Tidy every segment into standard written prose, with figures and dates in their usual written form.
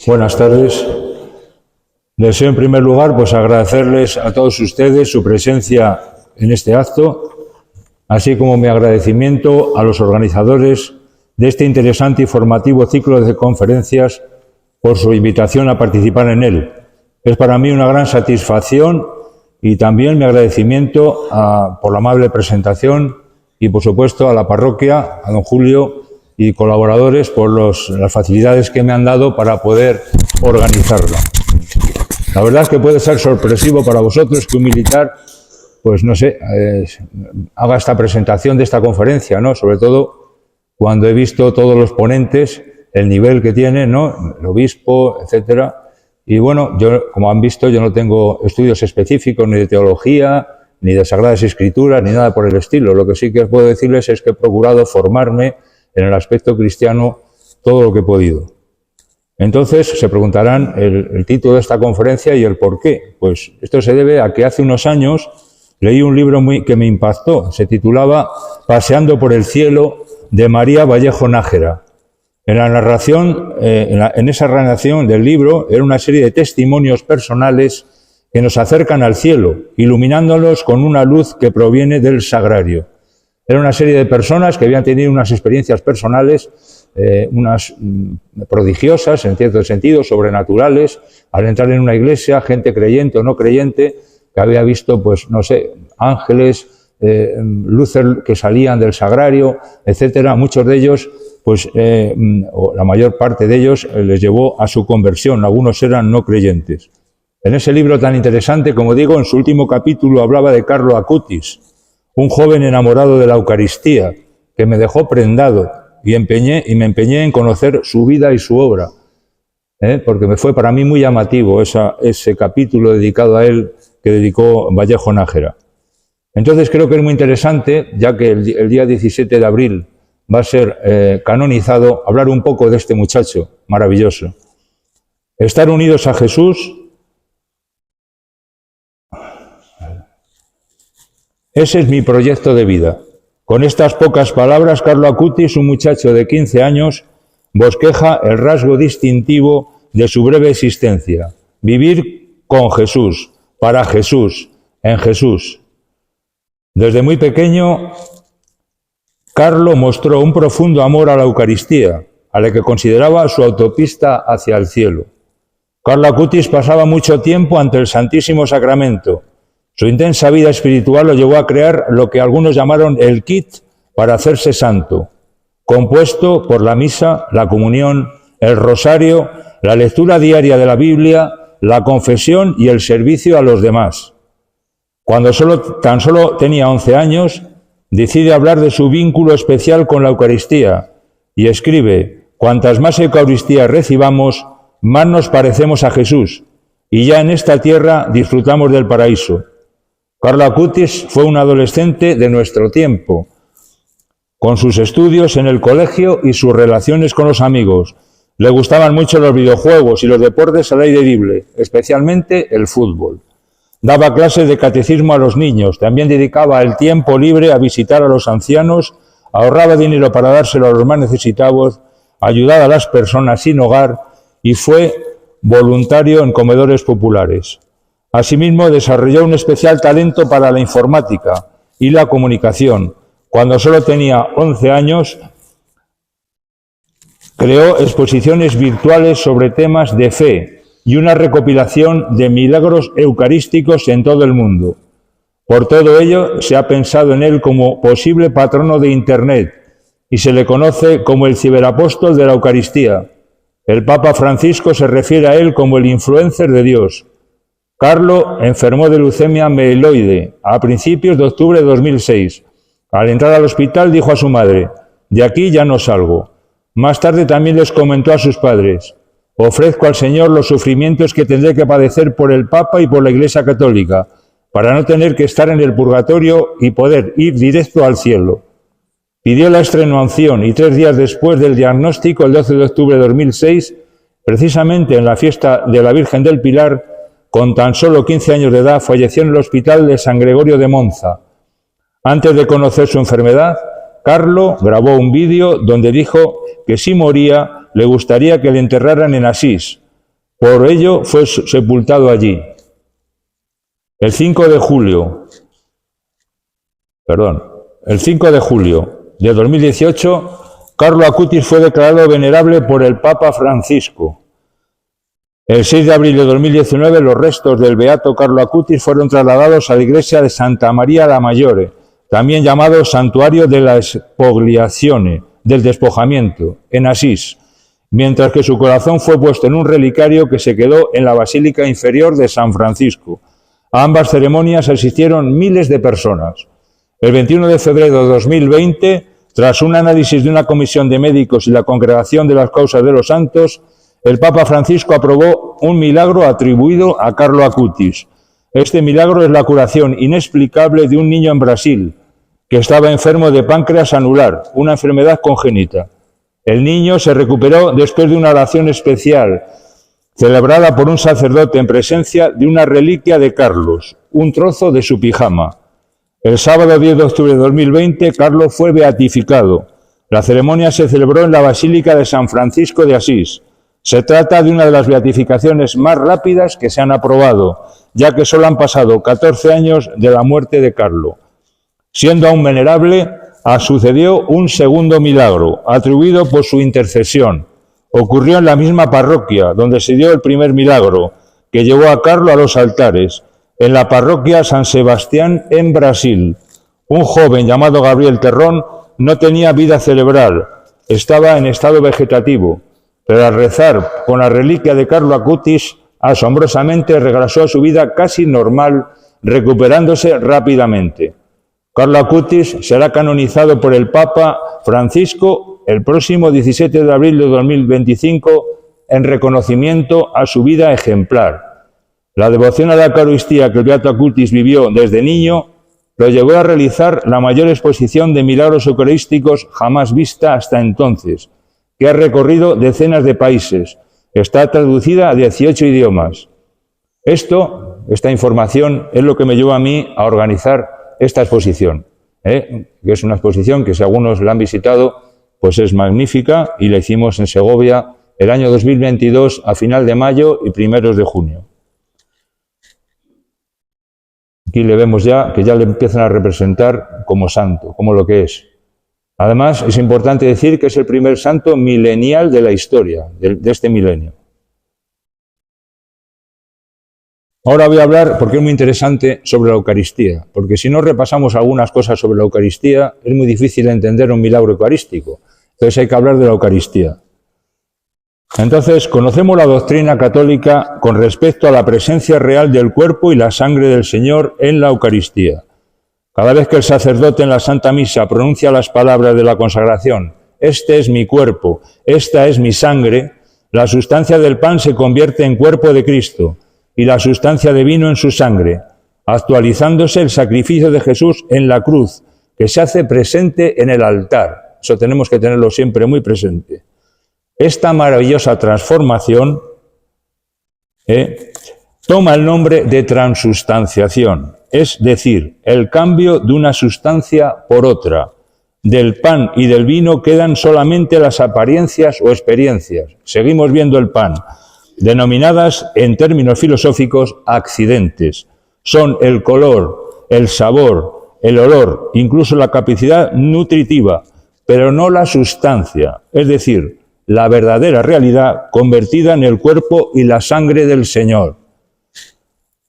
Buenas tardes. Deseo en primer lugar agradecerles a todos ustedes su presencia en este acto, así como mi agradecimiento a los organizadores de este interesante y formativo ciclo de conferencias por su invitación a participar en él. Es para mí una gran satisfacción y también mi agradecimiento por la amable presentación y, por supuesto, a la parroquia, a don Julio y colaboradores por las facilidades que me han dado para poder organizarla. La verdad es que puede ser sorpresivo para vosotros que un militar, haga esta presentación de esta conferencia, ¿no? Sobre todo cuando he visto todos los ponentes, el nivel que tienen, ¿no? El obispo, etcétera. Y bueno, yo, como han visto, yo no tengo estudios específicos ni de teología, ni de Sagradas Escrituras, ni nada por el estilo. Lo que sí que puedo decirles es que he procurado formarme en el aspecto cristiano todo lo que he podido. Entonces se preguntarán el título de esta conferencia y el por qué. Pues esto se debe a que hace unos años leí un libro que me impactó. Se titulaba Paseando por el cielo, de María Vallejo Nájera. En la narración, en esa narración del libro, era una serie de testimonios personales que nos acercan al cielo, iluminándolos con una luz que proviene del sagrario. Era una serie de personas que habían tenido unas experiencias personales, unas prodigiosas, en cierto sentido, sobrenaturales, al entrar en una iglesia, gente creyente o no creyente, que había visto, ángeles, luces que salían del sagrario, etcétera. Muchos de ellos, o la mayor parte de ellos, les llevó a su conversión. Algunos eran no creyentes. En ese libro tan interesante, como digo, en su último capítulo hablaba de Carlo Acutis, un joven enamorado de la Eucaristía, que me dejó prendado y me empeñé en conocer su vida y su obra, porque me fue para mí muy llamativo ese capítulo dedicado a él que dedicó Vallejo Nájera. Entonces creo que es muy interesante, ya que el día 17 de abril va a ser canonizado, hablar un poco de este muchacho maravilloso. Estar unidos a Jesús. Ese es mi proyecto de vida. Con estas pocas palabras, Carlo Acutis, un muchacho de 15 años, bosqueja el rasgo distintivo de su breve existencia: vivir con Jesús, para Jesús, en Jesús. Desde muy pequeño, Carlo mostró un profundo amor a la Eucaristía, a la que consideraba su autopista hacia el cielo. Carlo Acutis pasaba mucho tiempo ante el Santísimo Sacramento. Su intensa vida espiritual lo llevó a crear lo que algunos llamaron el kit para hacerse santo, compuesto por la misa, la comunión, el rosario, la lectura diaria de la Biblia, la confesión y el servicio a los demás. Cuando tan solo tenía 11 años, decide hablar de su vínculo especial con la Eucaristía y escribe: cuantas más Eucaristías recibamos, más nos parecemos a Jesús, y ya en esta tierra disfrutamos del paraíso. Carlo Acutis fue un adolescente de nuestro tiempo, con sus estudios en el colegio y sus relaciones con los amigos. Le gustaban mucho los videojuegos y los deportes al aire libre, especialmente el fútbol. Daba clases de catecismo a los niños, también dedicaba el tiempo libre a visitar a los ancianos, ahorraba dinero para dárselo a los más necesitados, ayudaba a las personas sin hogar y fue voluntario en comedores populares. Asimismo, desarrolló un especial talento para la informática y la comunicación. Cuando solo tenía 11 años, creó exposiciones virtuales sobre temas de fe y una recopilación de milagros eucarísticos en todo el mundo. Por todo ello, se ha pensado en él como posible patrono de Internet y se le conoce como el ciberapóstol de la Eucaristía. El Papa Francisco se refiere a él como el influencer de Dios. Carlo enfermó de leucemia mieloide a principios de octubre de 2006. Al entrar al hospital dijo a su madre: de aquí ya no salgo. Más tarde también les comentó a sus padres: ofrezco al Señor los sufrimientos que tendré que padecer por el Papa y por la Iglesia Católica, para no tener que estar en el purgatorio y poder ir directo al cielo. Pidió la extenuación y 3 días después del diagnóstico, el 12 de octubre de 2006, precisamente en la fiesta de la Virgen del Pilar, con tan solo 15 años de edad, falleció en el hospital de San Gregorio de Monza. Antes de conocer su enfermedad, Carlo grabó un vídeo donde dijo que si moría le gustaría que le enterraran en Asís, Por ello fue sepultado allí. El 5 de julio de 2018, Carlo Acutis fue declarado venerable por el Papa Francisco. El 6 de abril de 2019, los restos del beato Carlo Acutis fueron trasladados a la iglesia de Santa María la Maggiore, también llamado Santuario de la Spogliazione, del despojamiento, en Asís, mientras que su corazón fue puesto en un relicario que se quedó en la Basílica Inferior de San Francisco. A ambas ceremonias asistieron miles de personas. El 21 de febrero de 2020, tras un análisis de una comisión de médicos y la Congregación de las Causas de los Santos, el Papa Francisco aprobó un milagro atribuido a Carlo Acutis. Este milagro es la curación inexplicable de un niño en Brasil que estaba enfermo de páncreas anular, una enfermedad congénita. El niño se recuperó después de una oración especial celebrada por un sacerdote en presencia de una reliquia de Carlos, un trozo de su pijama. El sábado 10 de octubre de 2020, Carlos fue beatificado. La ceremonia se celebró en la Basílica de San Francisco de Asís. Se trata de una de las beatificaciones más rápidas que se han aprobado, ya que solo han pasado 14 años de la muerte de Carlo. Siendo aún venerable, sucedió un segundo milagro, atribuido por su intercesión. Ocurrió en la misma parroquia donde se dio el primer milagro, que llevó a Carlo a los altares, en la parroquia San Sebastián en Brasil. Un joven llamado Gabriel Terrón no tenía vida cerebral, estaba en estado vegetativo, pero al rezar con la reliquia de Carlo Acutis, asombrosamente regresó a su vida casi normal, recuperándose rápidamente. Carlo Acutis será canonizado por el Papa Francisco el próximo 17 de abril de 2025 en reconocimiento a su vida ejemplar. La devoción a la Eucaristía que el beato Acutis vivió desde niño lo llevó a realizar la mayor exposición de milagros eucarísticos jamás vista hasta entonces, que ha recorrido decenas de países. Está traducida a 18 idiomas. Esta información es lo que me llevó a mí a organizar esta exposición, que es una exposición que si algunos la han visitado, pues es magnífica, y la hicimos en Segovia el año 2022 a final de mayo y primeros de junio. Aquí le vemos ya que ya le empiezan a representar como santo, como lo que es. Además, es importante decir que es el primer santo milenial de la historia, de este milenio. Ahora voy a hablar, porque es muy interesante, sobre la Eucaristía, porque si no repasamos algunas cosas sobre la Eucaristía, es muy difícil entender un milagro eucarístico. Entonces hay que hablar de la Eucaristía. Entonces, conocemos la doctrina católica con respecto a la presencia real del cuerpo y la sangre del Señor en la Eucaristía. Cada vez que el sacerdote en la Santa Misa pronuncia las palabras de la consagración, este es mi cuerpo, esta es mi sangre, la sustancia del pan se convierte en cuerpo de Cristo y la sustancia de vino en su sangre, actualizándose el sacrificio de Jesús en la cruz, que se hace presente en el altar. Eso tenemos que tenerlo siempre muy presente. Esta maravillosa transformación toma el nombre de transustanciación, es decir, el cambio de una sustancia por otra. Del pan y del vino quedan solamente las apariencias o experiencias. Seguimos viendo el pan, denominadas en términos filosóficos accidentes. Son el color, el sabor, el olor, incluso la capacidad nutritiva, pero no la sustancia, es decir, la verdadera realidad convertida en el cuerpo y la sangre del Señor.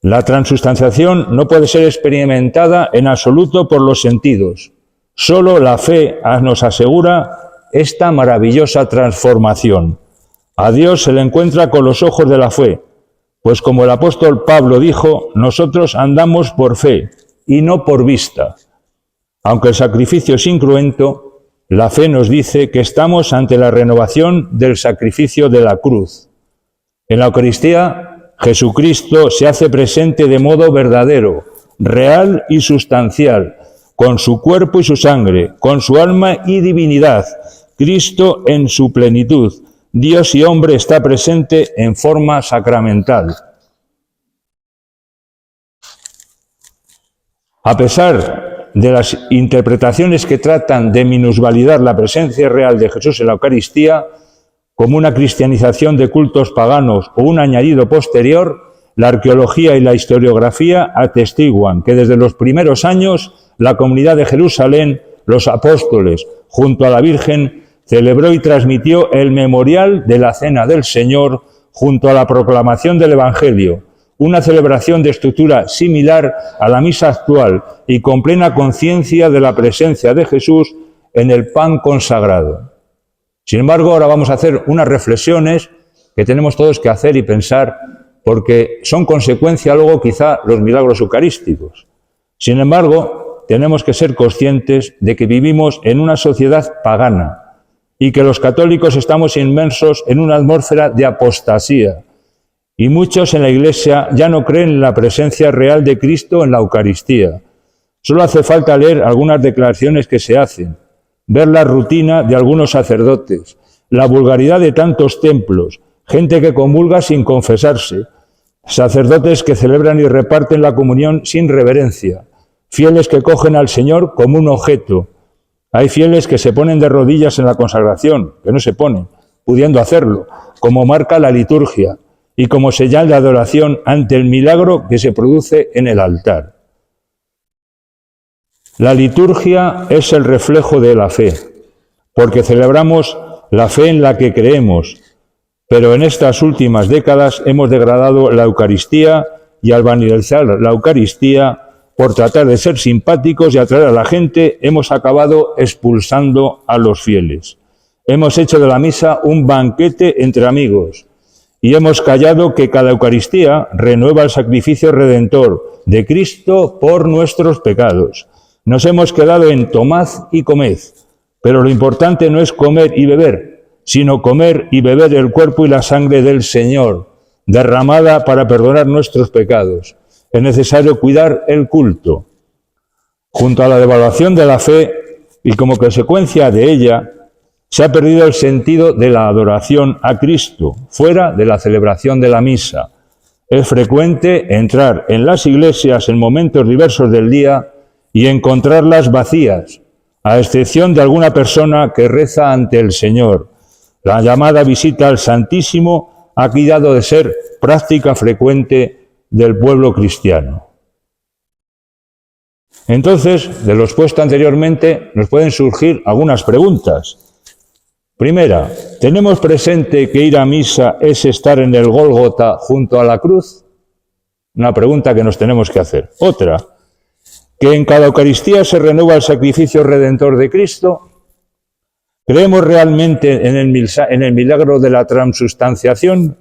La transustanciación no puede ser experimentada en absoluto por los sentidos. Solo la fe nos asegura esta maravillosa transformación. A Dios se le encuentra con los ojos de la fe, pues como el apóstol Pablo dijo, nosotros andamos por fe y no por vista. Aunque el sacrificio es incruento, la fe nos dice que estamos ante la renovación del sacrificio de la cruz. En la Eucaristía, Jesucristo se hace presente de modo verdadero, real y sustancial, con su cuerpo y su sangre, con su alma y divinidad. Cristo en su plenitud, Dios y hombre, está presente en forma sacramental. A pesar de las interpretaciones que tratan de minusvalidar la presencia real de Jesús en la Eucaristía, como una cristianización de cultos paganos o un añadido posterior, la arqueología y la historiografía atestiguan que desde los primeros años la comunidad de Jerusalén, los apóstoles, junto a la Virgen, celebró y transmitió el memorial de la Cena del Señor junto a la proclamación del Evangelio, una celebración de estructura similar a la misa actual y con plena conciencia de la presencia de Jesús en el pan consagrado. Sin embargo, ahora vamos a hacer unas reflexiones que tenemos todos que hacer y pensar, porque son consecuencia luego quizá los milagros eucarísticos. Sin embargo, tenemos que ser conscientes de que vivimos en una sociedad pagana y que los católicos estamos inmersos en una atmósfera de apostasía y muchos en la Iglesia ya no creen en la presencia real de Cristo en la Eucaristía. Solo hace falta leer algunas declaraciones que se hacen, ver la rutina de algunos sacerdotes, la vulgaridad de tantos templos, gente que comulga sin confesarse, sacerdotes que celebran y reparten la comunión sin reverencia, fieles que cogen al Señor como un objeto. Hay fieles que se ponen de rodillas en la consagración, que no se ponen, pudiendo hacerlo, como marca la liturgia y como señal de adoración ante el milagro que se produce en el altar. La liturgia es el reflejo de la fe, porque celebramos la fe en la que creemos, pero en estas últimas décadas hemos degradado la Eucaristía y al banalizar la Eucaristía, por tratar de ser simpáticos y atraer a la gente, hemos acabado expulsando a los fieles. Hemos hecho de la misa un banquete entre amigos y hemos callado que cada Eucaristía renueva el sacrificio redentor de Cristo por nuestros pecados. Nos hemos quedado en tomad y comed, pero lo importante no es comer y beber, sino comer y beber el cuerpo y la sangre del Señor, derramada para perdonar nuestros pecados. Es necesario cuidar el culto. Junto a la devaluación de la fe y como consecuencia de ella, se ha perdido el sentido de la adoración a Cristo, fuera de la celebración de la misa. Es frecuente entrar en las iglesias en momentos diversos del día y encontrarlas vacías, a excepción de alguna persona que reza ante el Señor. La llamada visita al Santísimo ha quedado de ser práctica frecuente del pueblo cristiano. Entonces, de lo expuesto anteriormente, nos pueden surgir algunas preguntas. Primera, ¿tenemos presente que ir a misa es estar en el Gólgota junto a la cruz? Una pregunta que nos tenemos que hacer. Otra, ¿que en cada Eucaristía se renueva el sacrificio redentor de Cristo? ¿Creemos realmente en el milagro de la transubstanciación?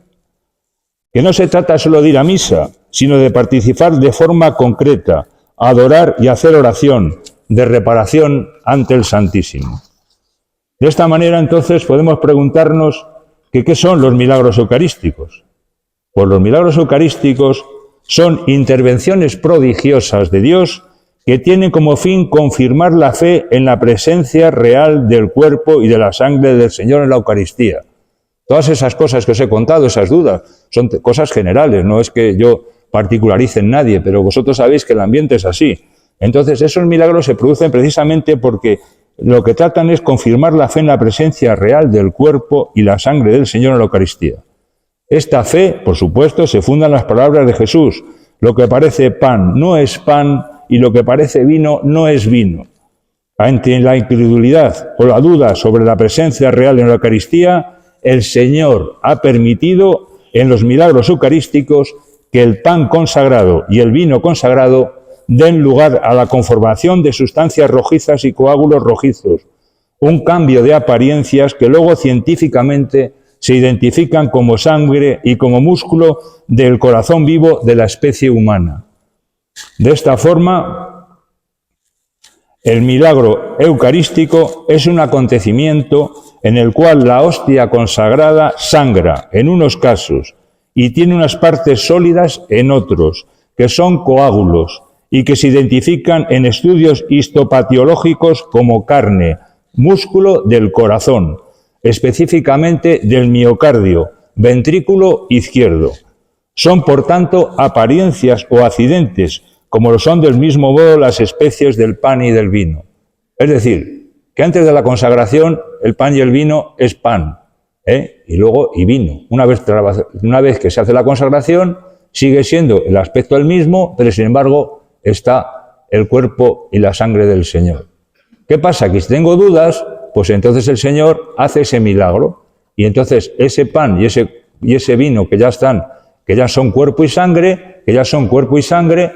Que no se trata solo de ir a misa, sino de participar de forma concreta, adorar y hacer oración de reparación ante el Santísimo. De esta manera, entonces, podemos preguntarnos que ¿qué son los milagros eucarísticos? Pues los milagros eucarísticos son intervenciones prodigiosas de Dios que tienen como fin confirmar la fe en la presencia real del cuerpo y de la sangre del Señor en la Eucaristía. Todas esas cosas que os he contado, esas dudas, son cosas generales, no es que yo particularice en nadie, pero vosotros sabéis que el ambiente es así. Entonces, esos milagros se producen precisamente porque lo que tratan es confirmar la fe en la presencia real del cuerpo y la sangre del Señor en la Eucaristía. Esta fe, por supuesto, se funda en las palabras de Jesús. Lo que parece pan no es pan y lo que parece vino no es vino. Ante la incredulidad o la duda sobre la presencia real en la Eucaristía, el Señor ha permitido en los milagros eucarísticos que el pan consagrado y el vino consagrado den lugar a la conformación de sustancias rojizas y coágulos rojizos, un cambio de apariencias que luego científicamente se identifican como sangre y como músculo del corazón vivo de la especie humana. De esta forma, el milagro eucarístico es un acontecimiento en el cual la hostia consagrada sangra en unos casos y tiene unas partes sólidas en otros, que son coágulos y que se identifican en estudios histopatiológicos como carne, músculo del corazón, específicamente del miocardio, ventrículo izquierdo. Son, por tanto, apariencias o accidentes, como lo son del mismo modo las especies del pan y del vino. Es decir, que antes de la consagración el pan y el vino es pan, y luego vino. Una vez que se hace la consagración, sigue siendo el aspecto el mismo, pero sin embargo está el cuerpo y la sangre del Señor. ¿Qué pasa? Que si tengo dudas, pues entonces el Señor hace ese milagro, y entonces ese pan y ese vino que ya son cuerpo y sangre,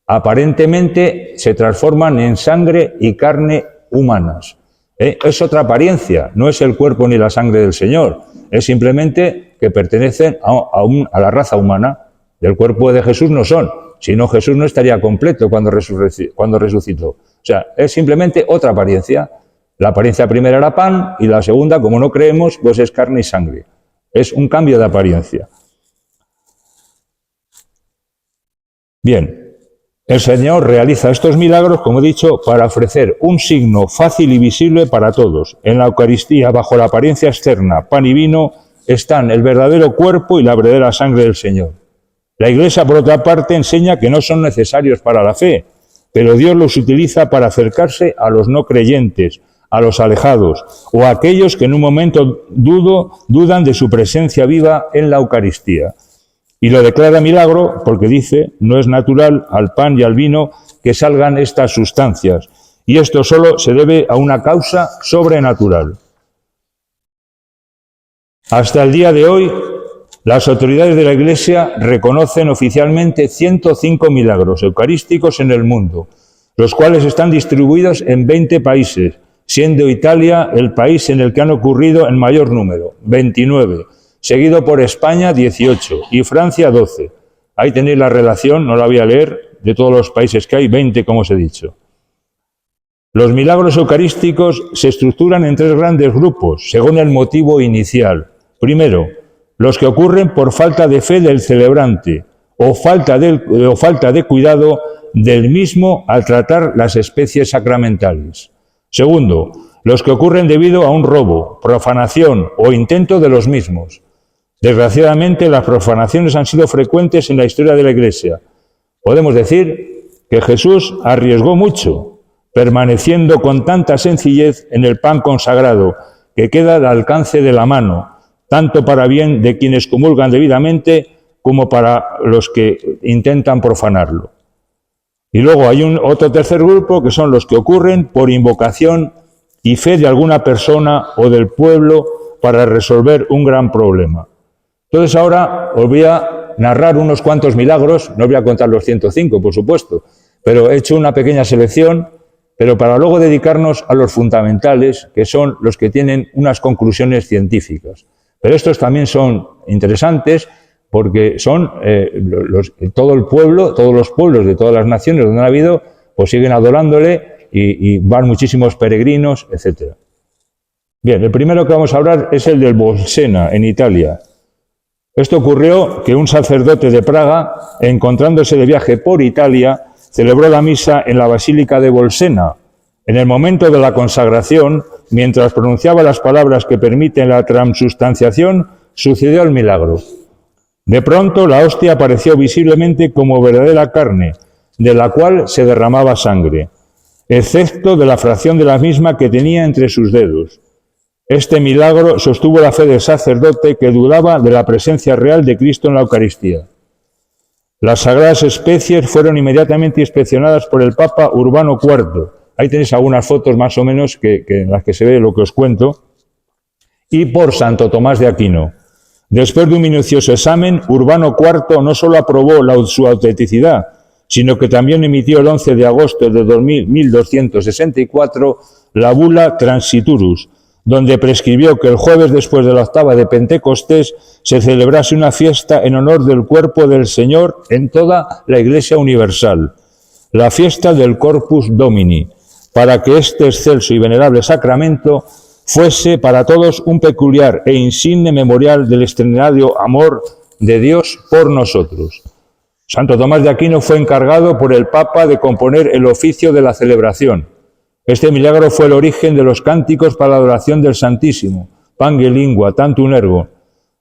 aparentemente se transforman en sangre y carne humanas. Es otra apariencia, no es el cuerpo ni la sangre del Señor, es simplemente que pertenecen a la raza humana. Del cuerpo de Jesús no son, si no Jesús no estaría completo cuando resucitó. O sea, es simplemente otra apariencia. La apariencia primera era pan y la segunda, como no creemos, pues es carne y sangre. Es un cambio de apariencia. Bien, el Señor realiza estos milagros, como he dicho, para ofrecer un signo fácil y visible para todos. En la Eucaristía, bajo la apariencia externa, pan y vino, están el verdadero cuerpo y la verdadera sangre del Señor. La Iglesia, por otra parte, enseña que no son necesarios para la fe, pero Dios los utiliza para acercarse a los no creyentes, a los alejados, o a aquellos que en un momento dudan de su presencia viva en la Eucaristía. Y lo declara milagro porque dice, no es natural al pan y al vino que salgan estas sustancias, y esto solo se debe a una causa sobrenatural. Hasta el día de hoy, las autoridades de la Iglesia reconocen oficialmente 105 milagros eucarísticos en el mundo, los cuales están distribuidos en 20 países, siendo Italia el país en el que han ocurrido en mayor número, 29, seguido por España, 18, y Francia, 12. Ahí tenéis la relación, no la voy a leer, de todos los países que hay, 20, como os he dicho. Los milagros eucarísticos se estructuran en 3 grandes grupos, según el motivo inicial. Primero, los que ocurren por falta de fe del celebrante o falta de cuidado del mismo al tratar las especies sacramentales. Segundo, los que ocurren debido a un robo, profanación o intento de los mismos. Desgraciadamente, las profanaciones han sido frecuentes en la historia de la Iglesia. Podemos decir que Jesús arriesgó mucho, permaneciendo con tanta sencillez en el pan consagrado, que queda al alcance de la mano, tanto para bien de quienes comulgan debidamente como para los que intentan profanarlo. Y luego hay otro tercer grupo que son los que ocurren por invocación y fe de alguna persona o del pueblo para resolver un gran problema. Entonces ahora os voy a narrar unos cuantos milagros, no voy a contar los 105, por supuesto, pero he hecho una pequeña selección, pero para luego dedicarnos a los fundamentales, que son los que tienen unas conclusiones científicas. Pero estos también son interesantes porque son todo el pueblo, todos los pueblos de todas las naciones donde han habido, pues siguen adorándole y van muchísimos peregrinos, etc. Bien, el primero que vamos a hablar es el del Bolsena, en Italia. Esto ocurrió que un sacerdote de Praga, encontrándose de viaje por Italia, celebró la misa en la Basílica de Bolsena. En el momento de la consagración, mientras pronunciaba las palabras que permiten la transustanciación, sucedió el milagro. De pronto, la hostia apareció visiblemente como verdadera carne, de la cual se derramaba sangre, excepto de la fracción de la misma que tenía entre sus dedos. Este milagro sostuvo la fe del sacerdote que dudaba de la presencia real de Cristo en la Eucaristía. Las sagradas especies fueron inmediatamente inspeccionadas por el Papa Urbano IV. Ahí tenéis algunas fotos más o menos en las que se ve lo que os cuento. Y por Santo Tomás de Aquino. Después de un minucioso examen, Urbano IV no solo aprobó su autenticidad, sino que también emitió el 11 de agosto de 1264 la bula Transiturus, donde prescribió que el jueves después de la octava de Pentecostés se celebrase una fiesta en honor del cuerpo del Señor en toda la Iglesia universal, la fiesta del Corpus Domini, para que este excelso y venerable sacramento fuese para todos un peculiar e insigne memorial del extraordinario amor de Dios por nosotros. Santo Tomás de Aquino fue encargado por el Papa de componer el oficio de la celebración. Este milagro fue el origen de los cánticos para la adoración del Santísimo, Pange Lingua, Tantum Ergo.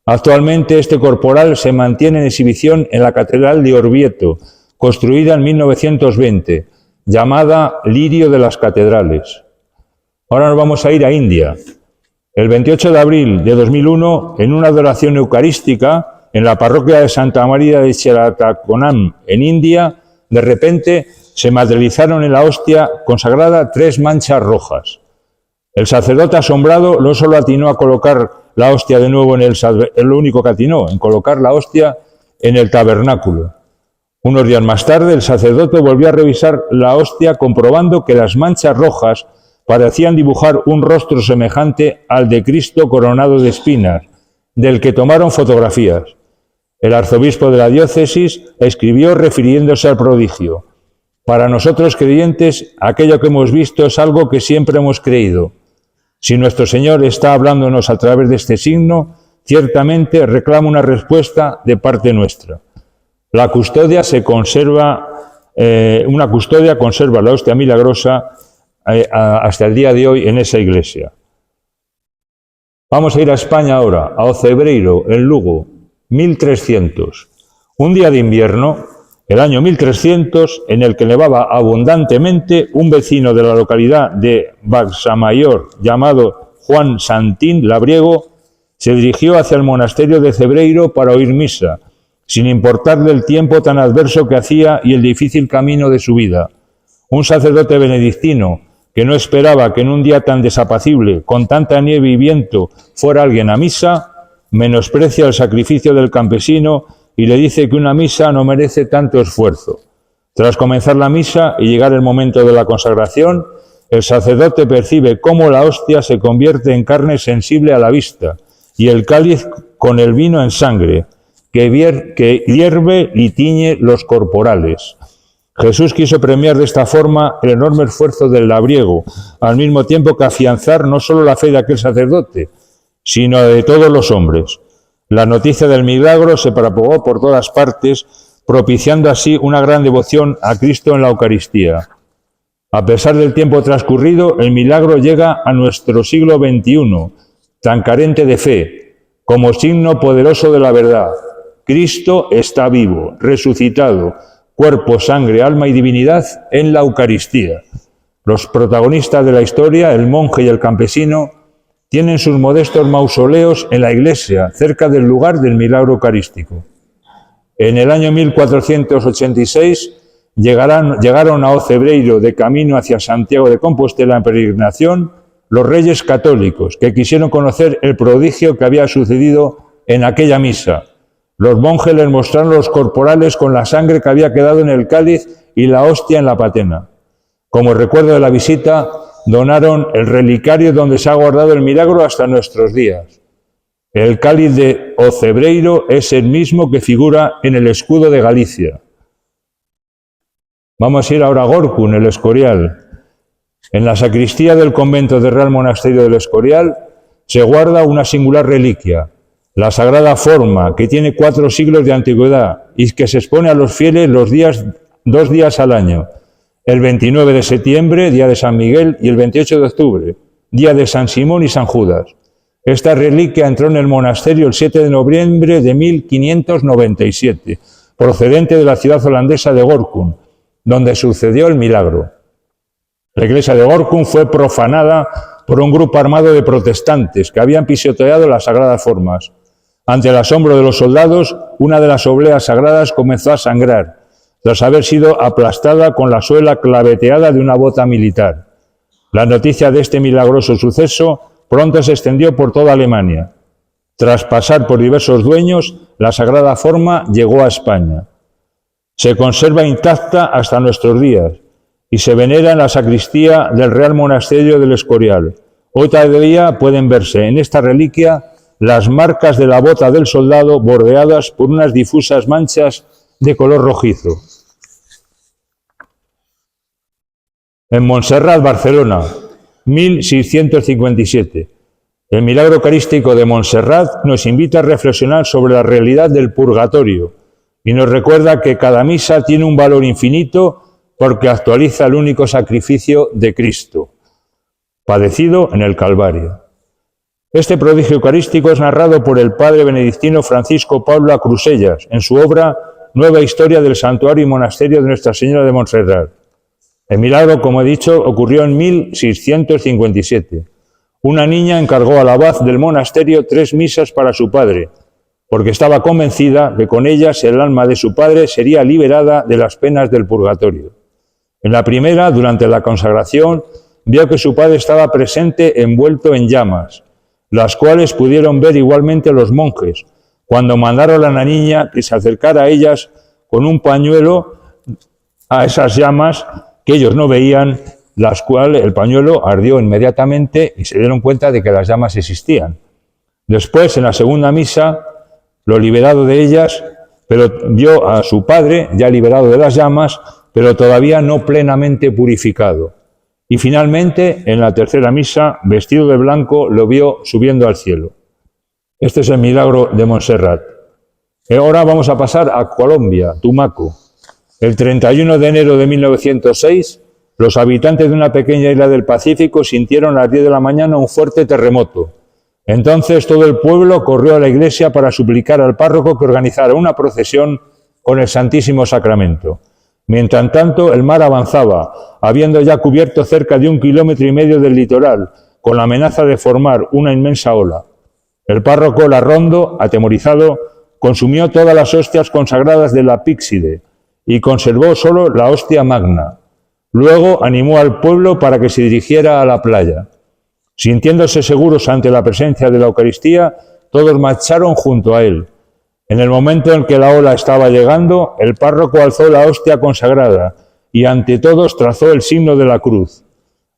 Actualmente este corporal se mantiene en exhibición en la Catedral de Orvieto, construida en 1920, llamada Lirio de las Catedrales. Ahora nos vamos a ir a India. El 28 de abril de 2001, en una adoración eucarística en la parroquia de Santa María de Chiratakonam, en India, de repente se materializaron en la hostia consagrada 3 manchas rojas. El sacerdote, asombrado, no solo atinó a colocar la hostia de nuevo es lo único que atinó, en colocar la hostia en el tabernáculo. Unos días más tarde, el sacerdote volvió a revisar la hostia, comprobando que las manchas rojas parecían dibujar un rostro semejante al de Cristo coronado de espinas, del que tomaron fotografías. El arzobispo de la diócesis escribió refiriéndose al prodigio: para nosotros creyentes, aquello que hemos visto es algo que siempre hemos creído. Si nuestro Señor está hablándonos a través de este signo, ciertamente reclama una respuesta de parte nuestra. La custodia se conserva, una custodia conserva la hostia milagrosa hasta el día de hoy en esa iglesia. Vamos a ir a España ahora, a Ocebreiro, en Lugo, 1300. Un día de invierno, el año 1300, en el que nevaba abundantemente, un vecino de la localidad de Baxamayor, llamado Juan Santín Labriego, se dirigió hacia el monasterio de Cebreiro para oír misa, sin importarle el tiempo tan adverso que hacía y el difícil camino de su vida. Un sacerdote benedictino, que no esperaba que en un día tan desapacible, con tanta nieve y viento, fuera alguien a misa, menosprecia el sacrificio del campesino y le dice que una misa no merece tanto esfuerzo. Tras comenzar la misa y llegar el momento de la consagración, el sacerdote percibe cómo la hostia se convierte en carne sensible a la vista y el cáliz con el vino en sangre, que hierve y tiñe los corporales. Jesús quiso premiar de esta forma el enorme esfuerzo del labriego, al mismo tiempo que afianzar no solo la fe de aquel sacerdote, sino de todos los hombres. La noticia del milagro se propagó por todas partes, propiciando así una gran devoción a Cristo en la Eucaristía. A pesar del tiempo transcurrido, el milagro llega a nuestro siglo XXI, tan carente de fe, como signo poderoso de la verdad. Cristo está vivo, resucitado, cuerpo, sangre, alma y divinidad en la Eucaristía. Los protagonistas de la historia, el monje y el campesino, tienen sus modestos mausoleos en la iglesia, cerca del lugar del milagro eucarístico. En el año 1486 llegaron a Ocebreiro, de camino hacia Santiago de Compostela en peregrinación, los reyes católicos, que quisieron conocer el prodigio que había sucedido en aquella misa. Los monjes les mostraron los corporales con la sangre que había quedado en el cáliz y la hostia en la patena. Como recuerdo de la visita, donaron el relicario donde se ha guardado el milagro hasta nuestros días. El cáliz de Ocebreiro es el mismo que figura en el escudo de Galicia. Vamos a ir ahora a Gorcum, el Escorial. En la sacristía del convento del Real Monasterio del Escorial se guarda una singular reliquia, la Sagrada Forma, que tiene 4 siglos de antigüedad y que se expone a los fieles 2 días al año, el 29 de septiembre, día de San Miguel, y el 28 de octubre, día de San Simón y San Judas. Esta reliquia entró en el monasterio el 7 de noviembre de 1597, procedente de la ciudad holandesa de Gorcum, donde sucedió el milagro. La iglesia de Gorcum fue profanada por un grupo armado de protestantes que habían pisoteado las sagradas formas. Ante el asombro de los soldados, una de las obleas sagradas comenzó a sangrar, tras haber sido aplastada con la suela claveteada de una bota militar. La noticia de este milagroso suceso pronto se extendió por toda Alemania. Tras pasar por diversos dueños, la sagrada forma llegó a España. Se conserva intacta hasta nuestros días y se venera en la sacristía del Real Monasterio del Escorial. Hoy todavía pueden verse en esta reliquia las marcas de la bota del soldado bordeadas por unas difusas manchas de color rojizo. En Montserrat, Barcelona, 1657. El milagro eucarístico de Montserrat nos invita a reflexionar sobre la realidad del purgatorio y nos recuerda que cada misa tiene un valor infinito porque actualiza el único sacrificio de Cristo, padecido en el Calvario. Este prodigio eucarístico es narrado por el padre benedictino Francisco Pablo Acrusellas en su obra Nueva Historia del Santuario y Monasterio de Nuestra Señora de Montserrat. El milagro, como he dicho, ocurrió en 1657. Una niña encargó al abad del monasterio 3 misas para su padre, porque estaba convencida que con ellas el alma de su padre sería liberada de las penas del purgatorio. En la primera, durante la consagración, vio que su padre estaba presente envuelto en llamas, las cuales pudieron ver igualmente los monjes, cuando mandaron a la niña que se acercara a ellas con un pañuelo a esas llamas que ellos no veían, las cuales el pañuelo ardió inmediatamente y se dieron cuenta de que las llamas existían. Después, en la segunda misa, lo liberado de ellas, pero vio a su padre ya liberado de las llamas, pero todavía no plenamente purificado. Y finalmente, en la tercera misa, vestido de blanco, lo vio subiendo al cielo. Este es el milagro de Montserrat. Ahora vamos a pasar a Colombia, Tumaco. El 31 de enero de 1906, los habitantes de una pequeña isla del Pacífico sintieron a las 10 de la mañana un fuerte terremoto. Entonces todo el pueblo corrió a la iglesia para suplicar al párroco que organizara una procesión con el Santísimo Sacramento. Mientras tanto, el mar avanzaba, habiendo ya cubierto cerca de 1,5 kilómetros del litoral, con la amenaza de formar una inmensa ola. El párroco Larrondo, atemorizado, consumió todas las hostias consagradas de la Píxide y conservó solo la hostia magna. Luego animó al pueblo para que se dirigiera a la playa. Sintiéndose seguros ante la presencia de la Eucaristía, todos marcharon junto a él. En el momento en que la ola estaba llegando, el párroco alzó la hostia consagrada y ante todos trazó el signo de la cruz.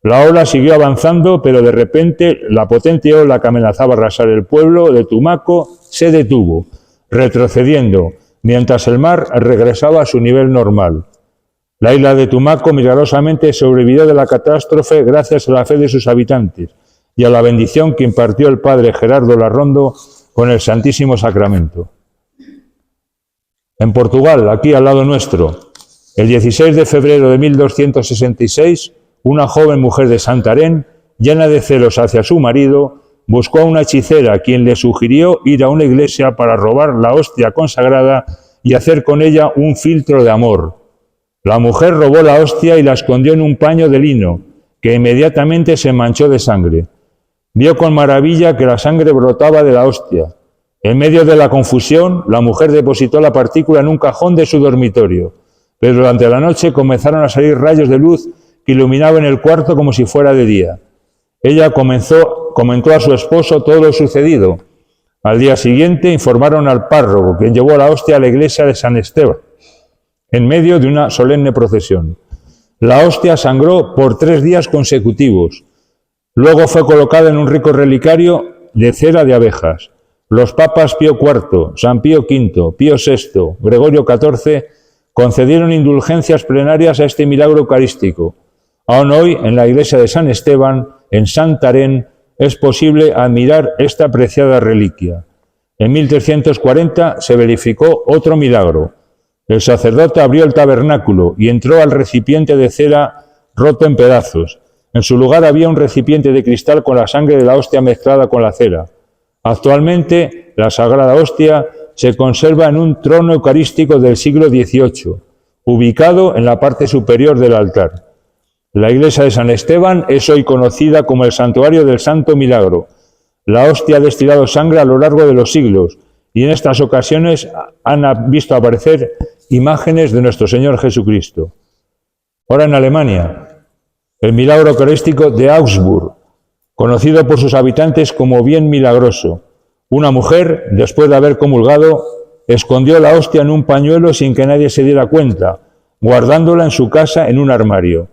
La ola siguió avanzando, pero de repente la potente ola que amenazaba arrasar el pueblo de Tumaco se detuvo, retrocediendo, mientras el mar regresaba a su nivel normal. La isla de Tumaco milagrosamente sobrevivió de la catástrofe gracias a la fe de sus habitantes y a la bendición que impartió el padre Gerardo Larrondo con el Santísimo Sacramento. En Portugal, aquí al lado nuestro, el 16 de febrero de 1266, una joven mujer de Santarém, llena de celos hacia su marido, buscó a una hechicera quien le sugirió ir a una iglesia para robar la hostia consagrada y hacer con ella un filtro de amor. La mujer robó la hostia y la escondió en un paño de lino, que inmediatamente se manchó de sangre. Vio con maravilla que la sangre brotaba de la hostia. En medio de la confusión, la mujer depositó la partícula en un cajón de su dormitorio, pero durante la noche comenzaron a salir rayos de luz que iluminaban el cuarto como si fuera de día. Ella comentó a su esposo todo lo sucedido. Al día siguiente informaron al párroco, quien llevó la hostia a la iglesia de San Esteban, en medio de una solemne procesión. La hostia sangró por 3 días consecutivos. Luego fue colocada en un rico relicario de cera de abejas. Los papas Pío IV, San Pío V, Pío VI, Gregorio XIV concedieron indulgencias plenarias a este milagro eucarístico. Aún hoy, en la iglesia de San Esteban, en Santarém, es posible admirar esta preciada reliquia. En 1340 se verificó otro milagro. El sacerdote abrió el tabernáculo y entró al recipiente de cera roto en pedazos. En su lugar había un recipiente de cristal con la sangre de la hostia mezclada con la cera. Actualmente, la sagrada hostia se conserva en un trono eucarístico del siglo XVIII, ubicado en la parte superior del altar. La iglesia de San Esteban es hoy conocida como el Santuario del Santo Milagro. La hostia ha destilado sangre a lo largo de los siglos y en estas ocasiones han visto aparecer imágenes de nuestro Señor Jesucristo. Ahora en Alemania, el milagro eucarístico de Augsburg, conocido por sus habitantes como bien milagroso. Una mujer, después de haber comulgado, escondió la hostia en un pañuelo sin que nadie se diera cuenta, guardándola en su casa en un armario.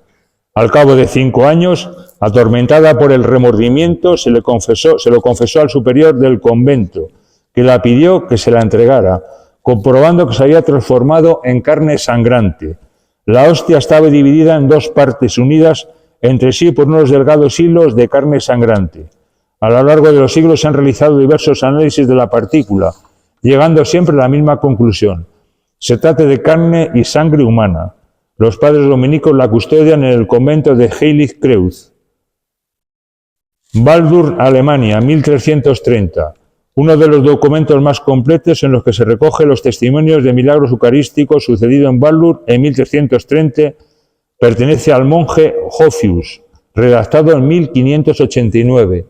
Al cabo de 5 años, atormentada por el remordimiento, se lo confesó al superior del convento, que la pidió que se la entregara, comprobando que se había transformado en carne sangrante. La hostia estaba dividida en 2 partes unidas entre sí por unos delgados hilos de carne sangrante. A lo largo de los siglos se han realizado diversos análisis de la partícula, llegando siempre a la misma conclusión. Se trata de carne y sangre humana. Los padres dominicos la custodian en el convento de Heilig Kreuz. Baldur, Alemania, 1330. Uno de los documentos más completos en los que se recogen los testimonios de milagros eucarísticos sucedidos en Baldur en 1330, pertenece al monje Jophius, redactado en 1589.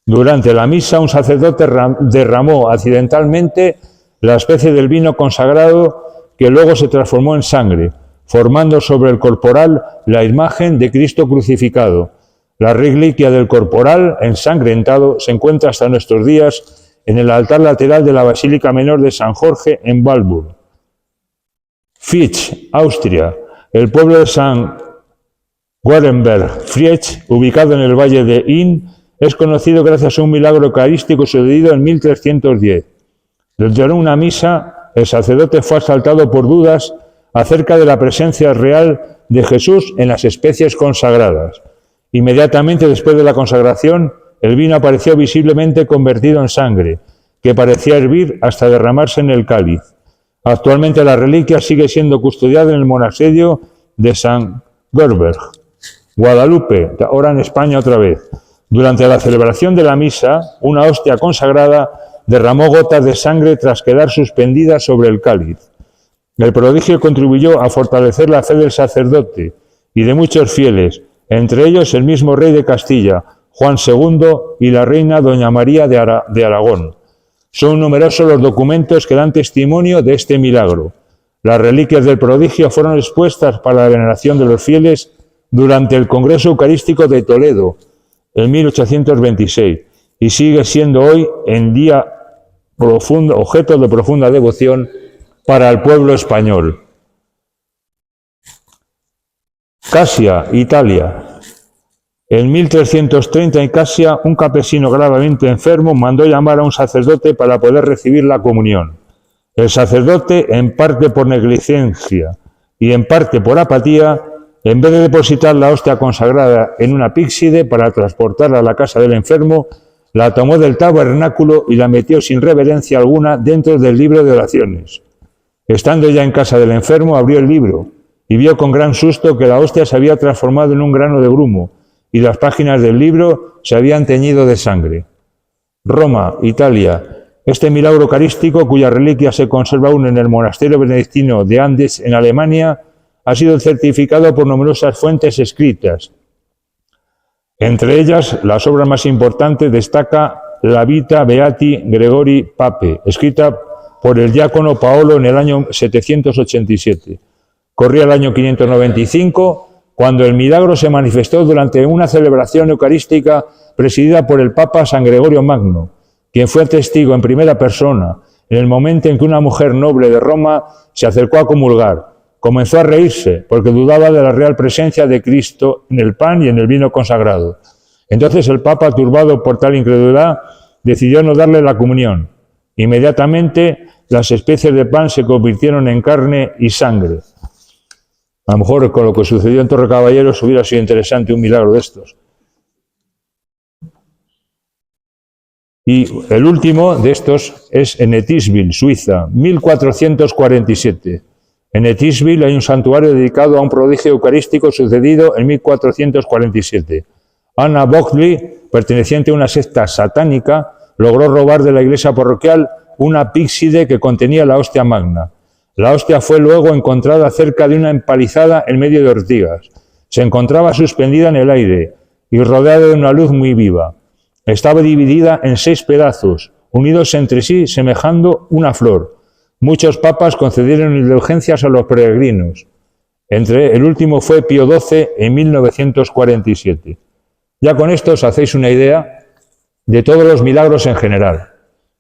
Durante la misa, un sacerdote derramó accidentalmente la especie del vino consagrado que luego se transformó en sangre, formando sobre el corporal la imagen de Cristo crucificado. La reliquia del corporal ensangrentado se encuentra hasta nuestros días en el altar lateral de la Basílica Menor de San Jorge en Walburg. Fiech, Austria. El pueblo de San Wurmberg, Fiech, ubicado en el valle de Inn, es conocido gracias a un milagro eucarístico sucedido en 1310. Durante una misa, el sacerdote fue asaltado por dudas acerca de la presencia real de Jesús en las especies consagradas. Inmediatamente después de la consagración, el vino apareció visiblemente convertido en sangre, que parecía hervir hasta derramarse en el cáliz. Actualmente la reliquia sigue siendo custodiada en el monasterio de San Wurmberg. Guadalupe, ahora en España otra vez. Durante la celebración de la misa, una hostia consagrada derramó gotas de sangre tras quedar suspendida sobre el cáliz. El prodigio contribuyó a fortalecer la fe del sacerdote y de muchos fieles, entre ellos el mismo rey de Castilla, Juan II, y la reina Doña María de Aragón. Son numerosos los documentos que dan testimonio de este milagro. Las reliquias del prodigio fueron expuestas para la veneración de los fieles durante el Congreso Eucarístico de Toledo, en 1826, y sigue siendo hoy en día objeto de profunda devoción para el pueblo español. Casia, Italia. En 1330 en Casia, un campesino gravemente enfermo mandó llamar a un sacerdote para poder recibir la comunión. El sacerdote, en parte por negligencia y en parte por apatía, en vez de depositar la hostia consagrada en una píxide para transportarla a la casa del enfermo, la tomó del tabernáculo y la metió sin reverencia alguna dentro del libro de oraciones. Estando ya en casa del enfermo, abrió el libro y vio con gran susto que la hostia se había transformado en un grano de grumo y las páginas del libro se habían teñido de sangre. Roma, Italia. Este milagro eucarístico, cuya reliquia se conserva aún en el monasterio benedictino de Andes, en Alemania, ha sido certificado por numerosas fuentes escritas. Entre ellas, las obras más importantes destaca la Vita Beati Gregori Pape, escrita por el diácono Paolo en el año 787. Corría el año 595, cuando el milagro se manifestó durante una celebración eucarística presidida por el Papa San Gregorio Magno, quien fue testigo en primera persona en el momento en que una mujer noble de Roma se acercó a comulgar. Comenzó a reírse porque dudaba de la real presencia de Cristo en el pan y en el vino consagrado. Entonces el Papa, turbado por tal incredulidad, decidió no darle la comunión. Inmediatamente las especies de pan se convirtieron en carne y sangre. A lo mejor con lo que sucedió en Torrecaballeros hubiera sido interesante un milagro de estos. Y el último de estos es en Etisville, Suiza, 1447. En Etisville hay un santuario dedicado a un prodigio eucarístico sucedido en 1447. Anna Bockley, perteneciente a una secta satánica, logró robar de la iglesia parroquial una píxide que contenía la hostia magna. La hostia fue luego encontrada cerca de una empalizada en medio de ortigas. Se encontraba suspendida en el aire y rodeada de una luz muy viva. Estaba dividida en 6 pedazos, unidos entre sí semejando una flor. Muchos papas concedieron indulgencias a los peregrinos. El último fue Pío XII en 1947. Ya con esto os hacéis una idea de todos los milagros en general.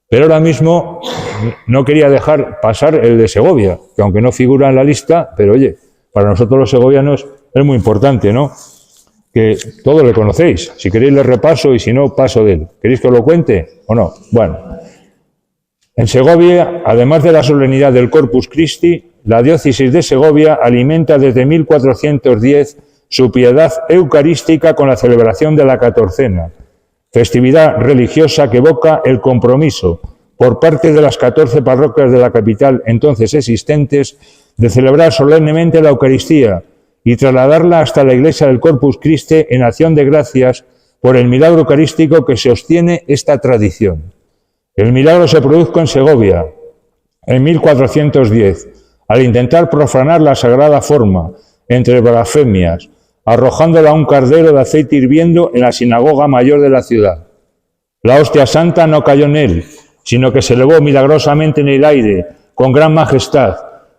Pero ahora mismo no quería dejar pasar el de Segovia, que aunque no figura en la lista, pero oye, para nosotros los segovianos es muy importante, ¿no? Que todos le conocéis. Si queréis le repaso y si no, paso de él. ¿Queréis que os lo cuente o no? Bueno. En Segovia, además de la solemnidad del Corpus Christi, la diócesis de Segovia alimenta desde 1410 su piedad eucarística con la celebración de la Catorcena, festividad religiosa que evoca el compromiso por parte de las 14 parroquias de la capital entonces existentes de celebrar solemnemente la Eucaristía y trasladarla hasta la iglesia del Corpus Christi en acción de gracias por el milagro eucarístico que sostiene esta tradición. El milagro se produjo en Segovia, en 1410, al intentar profanar la sagrada forma, entre blasfemias, arrojándola a un cardero de aceite hirviendo en la sinagoga mayor de la ciudad. La hostia santa no cayó en él, sino que se elevó milagrosamente en el aire, con gran majestad,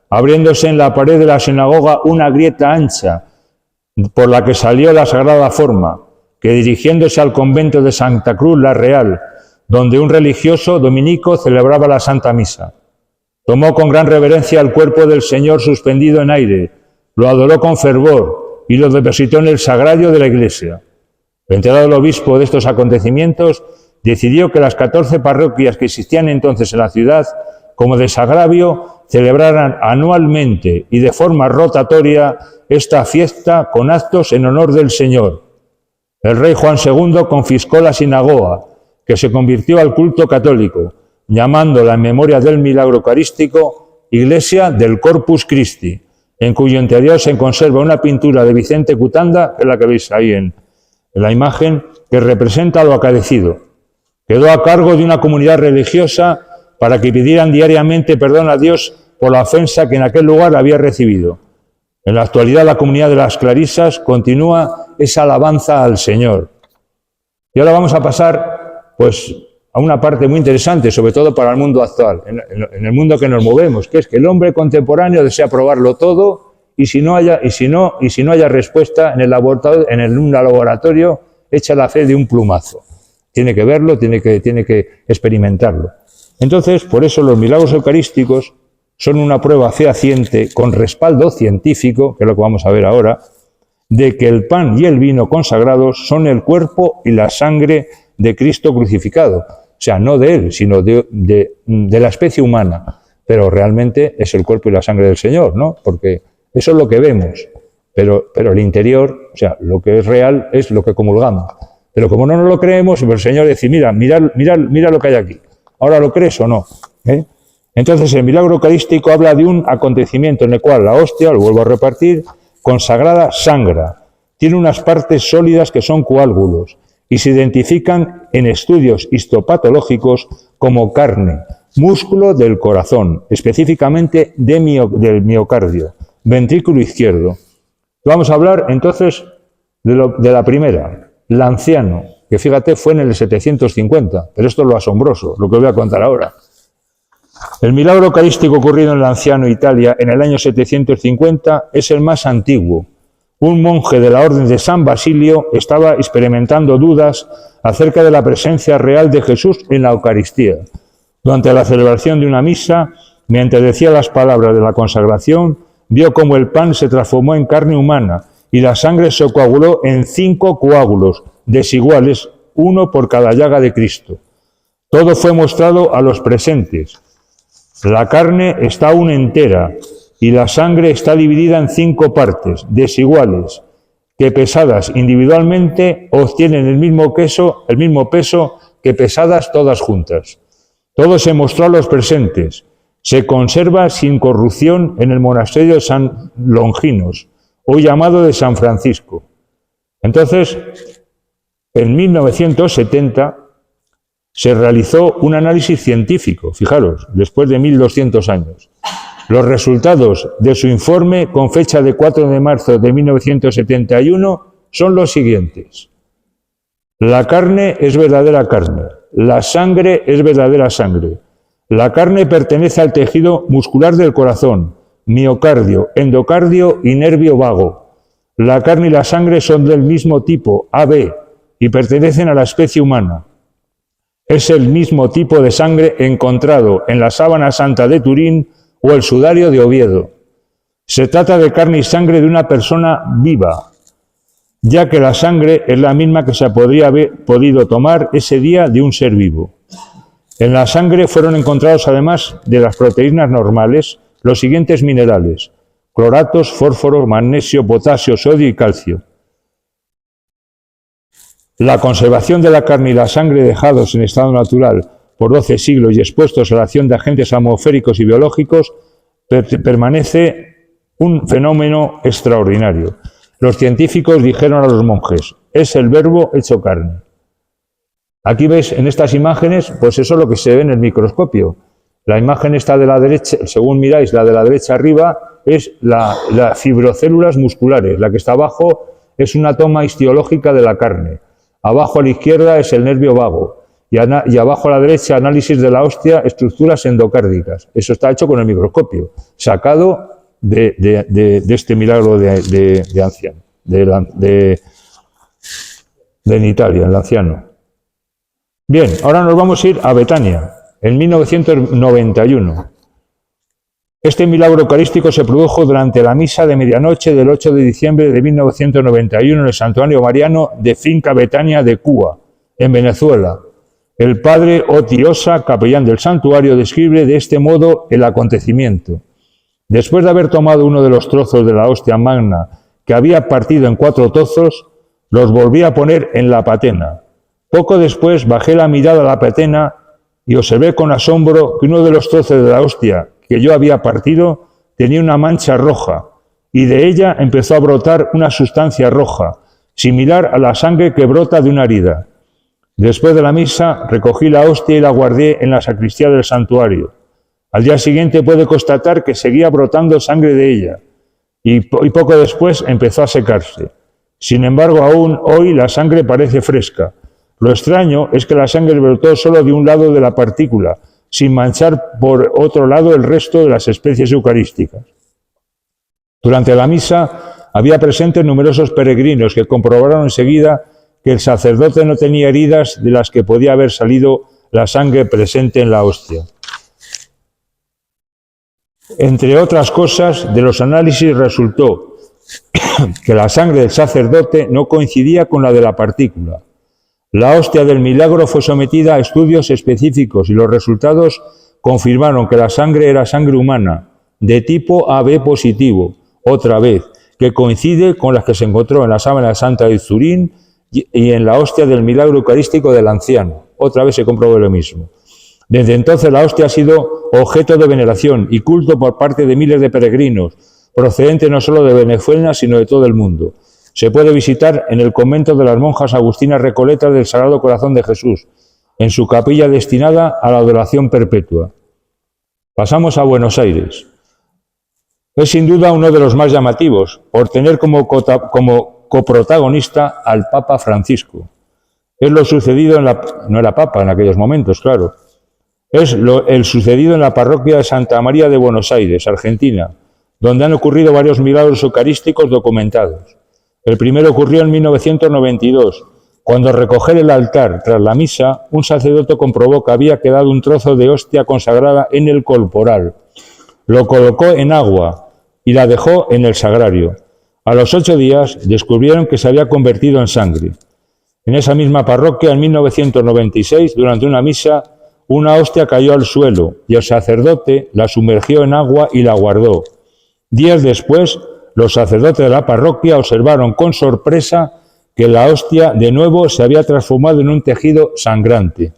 abriéndose en la pared de la sinagoga una grieta ancha, por la que salió la sagrada forma, que dirigiéndose al convento de Santa Cruz la Real, donde un religioso dominico celebraba la Santa Misa, tomó con gran reverencia el cuerpo del Señor suspendido en aire, lo adoró con fervor y lo depositó en el sagrario de la iglesia. Enterado el obispo de estos acontecimientos, decidió que las 14 parroquias que existían entonces en la ciudad, como desagravio, celebraran anualmente y de forma rotatoria esta fiesta con actos en honor del Señor. El rey Juan II confiscó la sinagoga, que se convirtió al culto católico, llamándola en memoria del milagro eucarístico Iglesia del Corpus Christi, en cuyo interior se conserva una pintura de Vicente Cutanda, que es la que veis ahí en la imagen, que representa lo acaecido. Quedó a cargo de una comunidad religiosa para que pidieran diariamente perdón a Dios por la ofensa que en aquel lugar había recibido. En la actualidad la comunidad de las Clarisas continúa esa alabanza al Señor. Y ahora vamos a pasar pues a una parte muy interesante, sobre todo para el mundo actual, en el mundo que nos movemos, que es que el hombre contemporáneo desea probarlo todo y si no haya respuesta en un laboratorio, echa la fe de un plumazo. Tiene que verlo, tiene que experimentarlo. Entonces, por eso los milagros eucarísticos son una prueba fehaciente, con respaldo científico, que es lo que vamos a ver ahora, de que el pan y el vino consagrados son el cuerpo y la sangre de Cristo crucificado. O sea, no de él, sino de la especie humana. Pero realmente es el cuerpo y la sangre del Señor, ¿no? Porque eso es lo que vemos. Pero el interior, o sea, lo que es real es lo que comulgamos. Pero como no nos lo creemos, el Señor dice, mira lo que hay aquí. ¿Ahora lo crees o no? Entonces el milagro eucarístico habla de un acontecimiento en el cual la hostia, lo vuelvo a repartir, consagrada sangra. Tiene unas partes sólidas que son coágulos y se identifican en estudios histopatológicos como carne, músculo del corazón, específicamente del miocardio, ventrículo izquierdo. Vamos a hablar entonces de la primera, Lanciano, que fíjate fue en el 750, pero esto es lo asombroso, lo que voy a contar ahora. El milagro eucarístico ocurrido en Lanciano, Italia, en el año 750 es el más antiguo. Un monje de la orden de San Basilio estaba experimentando dudas acerca de la presencia real de Jesús en la Eucaristía. Durante la celebración de una misa, mientras decía las palabras de la consagración, vio cómo el pan se transformó en carne humana y la sangre se coaguló en 5 coágulos desiguales, uno por cada llaga de Cristo. Todo fue mostrado a los presentes. La carne está aún entera y la sangre está dividida en 5 partes desiguales, que pesadas individualmente obtienen el mismo peso que pesadas todas juntas. Todo se mostró a los presentes. Se conserva sin corrupción en el monasterio de San Longinos, hoy llamado de San Francisco. Entonces, en 1970 se realizó un análisis científico, fijaros, después de 1200 años. Los resultados de su informe, con fecha de 4 de marzo de 1971, son los siguientes. La carne es verdadera carne, la sangre es verdadera sangre. La carne pertenece al tejido muscular del corazón, miocardio, endocardio y nervio vago. La carne y la sangre son del mismo tipo, AB, y pertenecen a la especie humana. Es el mismo tipo de sangre encontrado en la sábana santa de Turín o el sudario de Oviedo. Se trata de carne y sangre de una persona viva, ya que la sangre es la misma que se podría haber podido tomar ese día de un ser vivo. En la sangre fueron encontrados, además de las proteínas normales, los siguientes minerales: cloratos, fósforo, magnesio, potasio, sodio y calcio. La conservación de la carne y la sangre dejados en estado natural por 12 siglos y expuestos a la acción de agentes atmosféricos y biológicos permanece un fenómeno extraordinario. Los científicos dijeron a los monjes, es el verbo hecho carne. Aquí veis en estas imágenes, pues eso es lo que se ve en el microscopio. La imagen está de la derecha, según miráis, la de la derecha arriba es las fibrocélulas musculares, la que está abajo es una toma histológica de la carne. Abajo a la izquierda es el nervio vago y y abajo a la derecha análisis de la hostia, estructuras endocárdicas. Eso está hecho con el microscopio, sacado de este milagro de anciano, en Italia, el anciano. Bien, ahora nos vamos a ir a Betania, en 1991. Este milagro eucarístico se produjo durante la misa de medianoche del 8 de diciembre de 1991 en el santuario mariano de Finca Betania de Cuba, en Venezuela. El padre Otiosa, capellán del santuario, describe de este modo el acontecimiento. Después de haber tomado uno de los trozos de la hostia magna que había partido en 4 trozos, los volví a poner en la patena. Poco después bajé la mirada a la patena y observé con asombro que uno de los trozos de la hostia que yo había partido tenía una mancha roja y de ella empezó a brotar una sustancia roja, similar a la sangre que brota de una herida. Después de la misa recogí la hostia y la guardé en la sacristía del santuario. Al día siguiente pude constatar que seguía brotando sangre de ella y poco después empezó a secarse. Sin embargo, aún hoy la sangre parece fresca. Lo extraño es que la sangre brotó solo de un lado de la partícula, sin manchar por otro lado el resto de las especies eucarísticas. Durante la misa había presentes numerosos peregrinos que comprobaron enseguida que el sacerdote no tenía heridas de las que podía haber salido la sangre presente en la hostia. Entre otras cosas, de los análisis resultó que la sangre del sacerdote no coincidía con la de la partícula. La hostia del milagro fue sometida a estudios específicos y los resultados confirmaron que la sangre era sangre humana, de tipo AB positivo, otra vez, que coincide con las que se encontró en la sábana santa de Turín y en la hostia del milagro eucarístico del anciano. Otra vez se comprobó lo mismo. Desde entonces la hostia ha sido objeto de veneración y culto por parte de miles de peregrinos, procedentes no solo de Venezuela, sino de todo el mundo. Se puede visitar en el convento de las monjas agustinas recoletas del Sagrado Corazón de Jesús, en su capilla destinada a la adoración perpetua. Pasamos a Buenos Aires. Es sin duda uno de los más llamativos, por tener como coprotagonista al Papa Francisco. Es lo sucedido no era Papa en aquellos momentos, claro. Es el sucedido en la parroquia de Santa María de Buenos Aires, Argentina, donde han ocurrido varios milagros eucarísticos documentados. El primero ocurrió en 1992, cuando al recoger el altar tras la misa, un sacerdote comprobó que había quedado un trozo de hostia consagrada en el colporal. Lo colocó en agua y la dejó en el sagrario. A los 8 días descubrieron que se había convertido en sangre. En esa misma parroquia, en 1996, durante una misa, una hostia cayó al suelo y el sacerdote la sumergió en agua y la guardó. Días después, los sacerdotes de la parroquia observaron con sorpresa que la hostia de nuevo se había transformado en un tejido sangrante.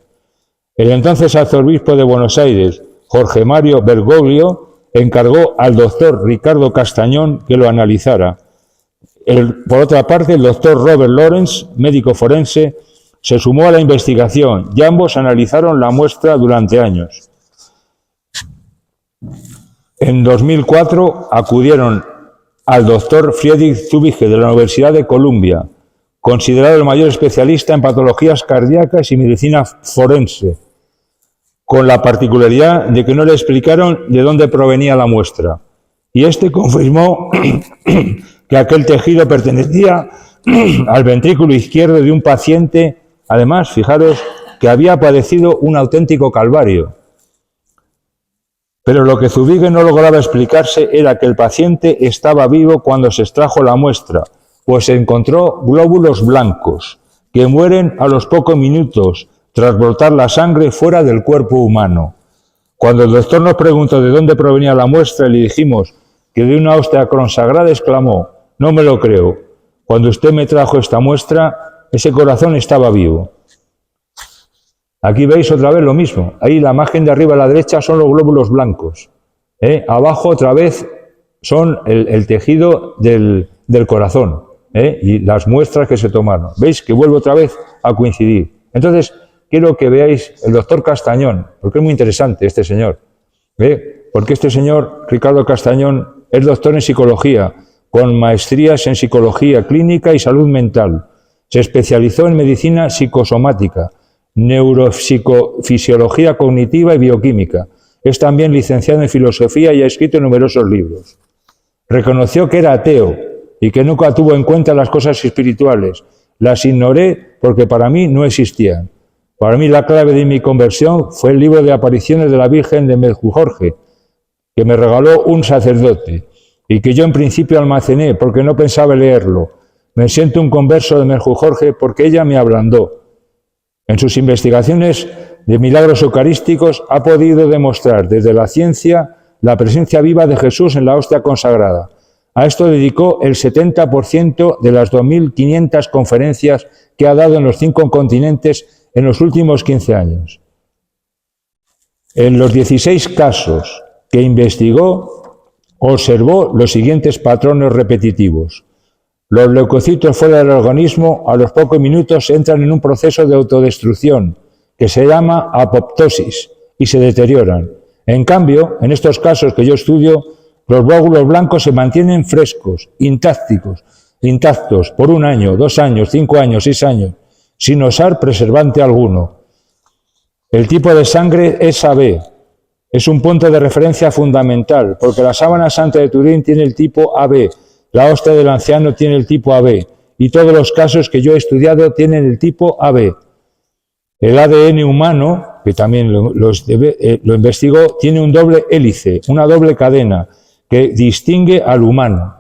El entonces arzobispo de Buenos Aires, Jorge Mario Bergoglio, encargó al doctor Ricardo Castañón que lo analizara. Por otra parte, el doctor Robert Lawrence, médico forense, se sumó a la investigación y ambos analizaron la muestra durante años. En 2004 acudieron al doctor Friedrich Zubige de la Universidad de Columbia, considerado el mayor especialista en patologías cardíacas y medicina forense, con la particularidad de que no le explicaron de dónde provenía la muestra. Y este confirmó que aquel tejido pertenecía al ventrículo izquierdo de un paciente, además, fijaros, que había padecido un auténtico calvario. Pero lo que Zubige no lograba explicarse era que el paciente estaba vivo cuando se extrajo la muestra, pues se encontró glóbulos blancos, que mueren a los pocos minutos tras brotar la sangre fuera del cuerpo humano. Cuando el doctor nos preguntó de dónde provenía la muestra y le dijimos que de una hostia consagrada, exclamó: «No me lo creo. Cuando usted me trajo esta muestra, ese corazón estaba vivo». Aquí veis otra vez lo mismo. Ahí la imagen de arriba a la derecha son los glóbulos blancos. Abajo otra vez son el tejido del corazón. Y las muestras que se tomaron. ¿Veis que vuelve otra vez a coincidir? Entonces, quiero que veáis el doctor Castañón, porque es muy interesante este señor. Porque este señor, Ricardo Castañón, es doctor en psicología, con maestrías en psicología clínica y salud mental. Se especializó en medicina psicosomática, neurofisiología cognitiva y bioquímica. Es también licenciado en filosofía y ha escrito numerosos libros. Reconoció que era ateo y que nunca tuvo en cuenta las cosas espirituales. Las ignoré porque para mí no existían. Para mí la clave de mi conversión fue el libro de apariciones de la Virgen de Medjugorje, que me regaló un sacerdote y que yo en principio almacené porque no pensaba leerlo. Me siento un converso de Medjugorje porque ella me ablandó. En sus investigaciones de milagros eucarísticos ha podido demostrar desde la ciencia la presencia viva de Jesús en la hostia consagrada. A esto dedicó el 70% de las 2.500 conferencias que ha dado en los 5 continentes en los últimos 15 años. En los 16 casos que investigó, observó los siguientes patrones repetitivos. Los leucocitos fuera del organismo a los pocos minutos entran en un proceso de autodestrucción que se llama apoptosis y se deterioran. En cambio, en estos casos que yo estudio, los glóbulos blancos se mantienen frescos, intactos por 1 año, 2 años, 5 años, 6 años, sin usar preservante alguno. El tipo de sangre es AB. Es un punto de referencia fundamental, porque la sábana santa de Turín tiene el tipo AB, la hostia del anciano tiene el tipo AB, y todos los casos que yo he estudiado tienen el tipo AB. El ADN humano, que también lo investigó, tiene un doble hélice, una doble cadena, que distingue al humano.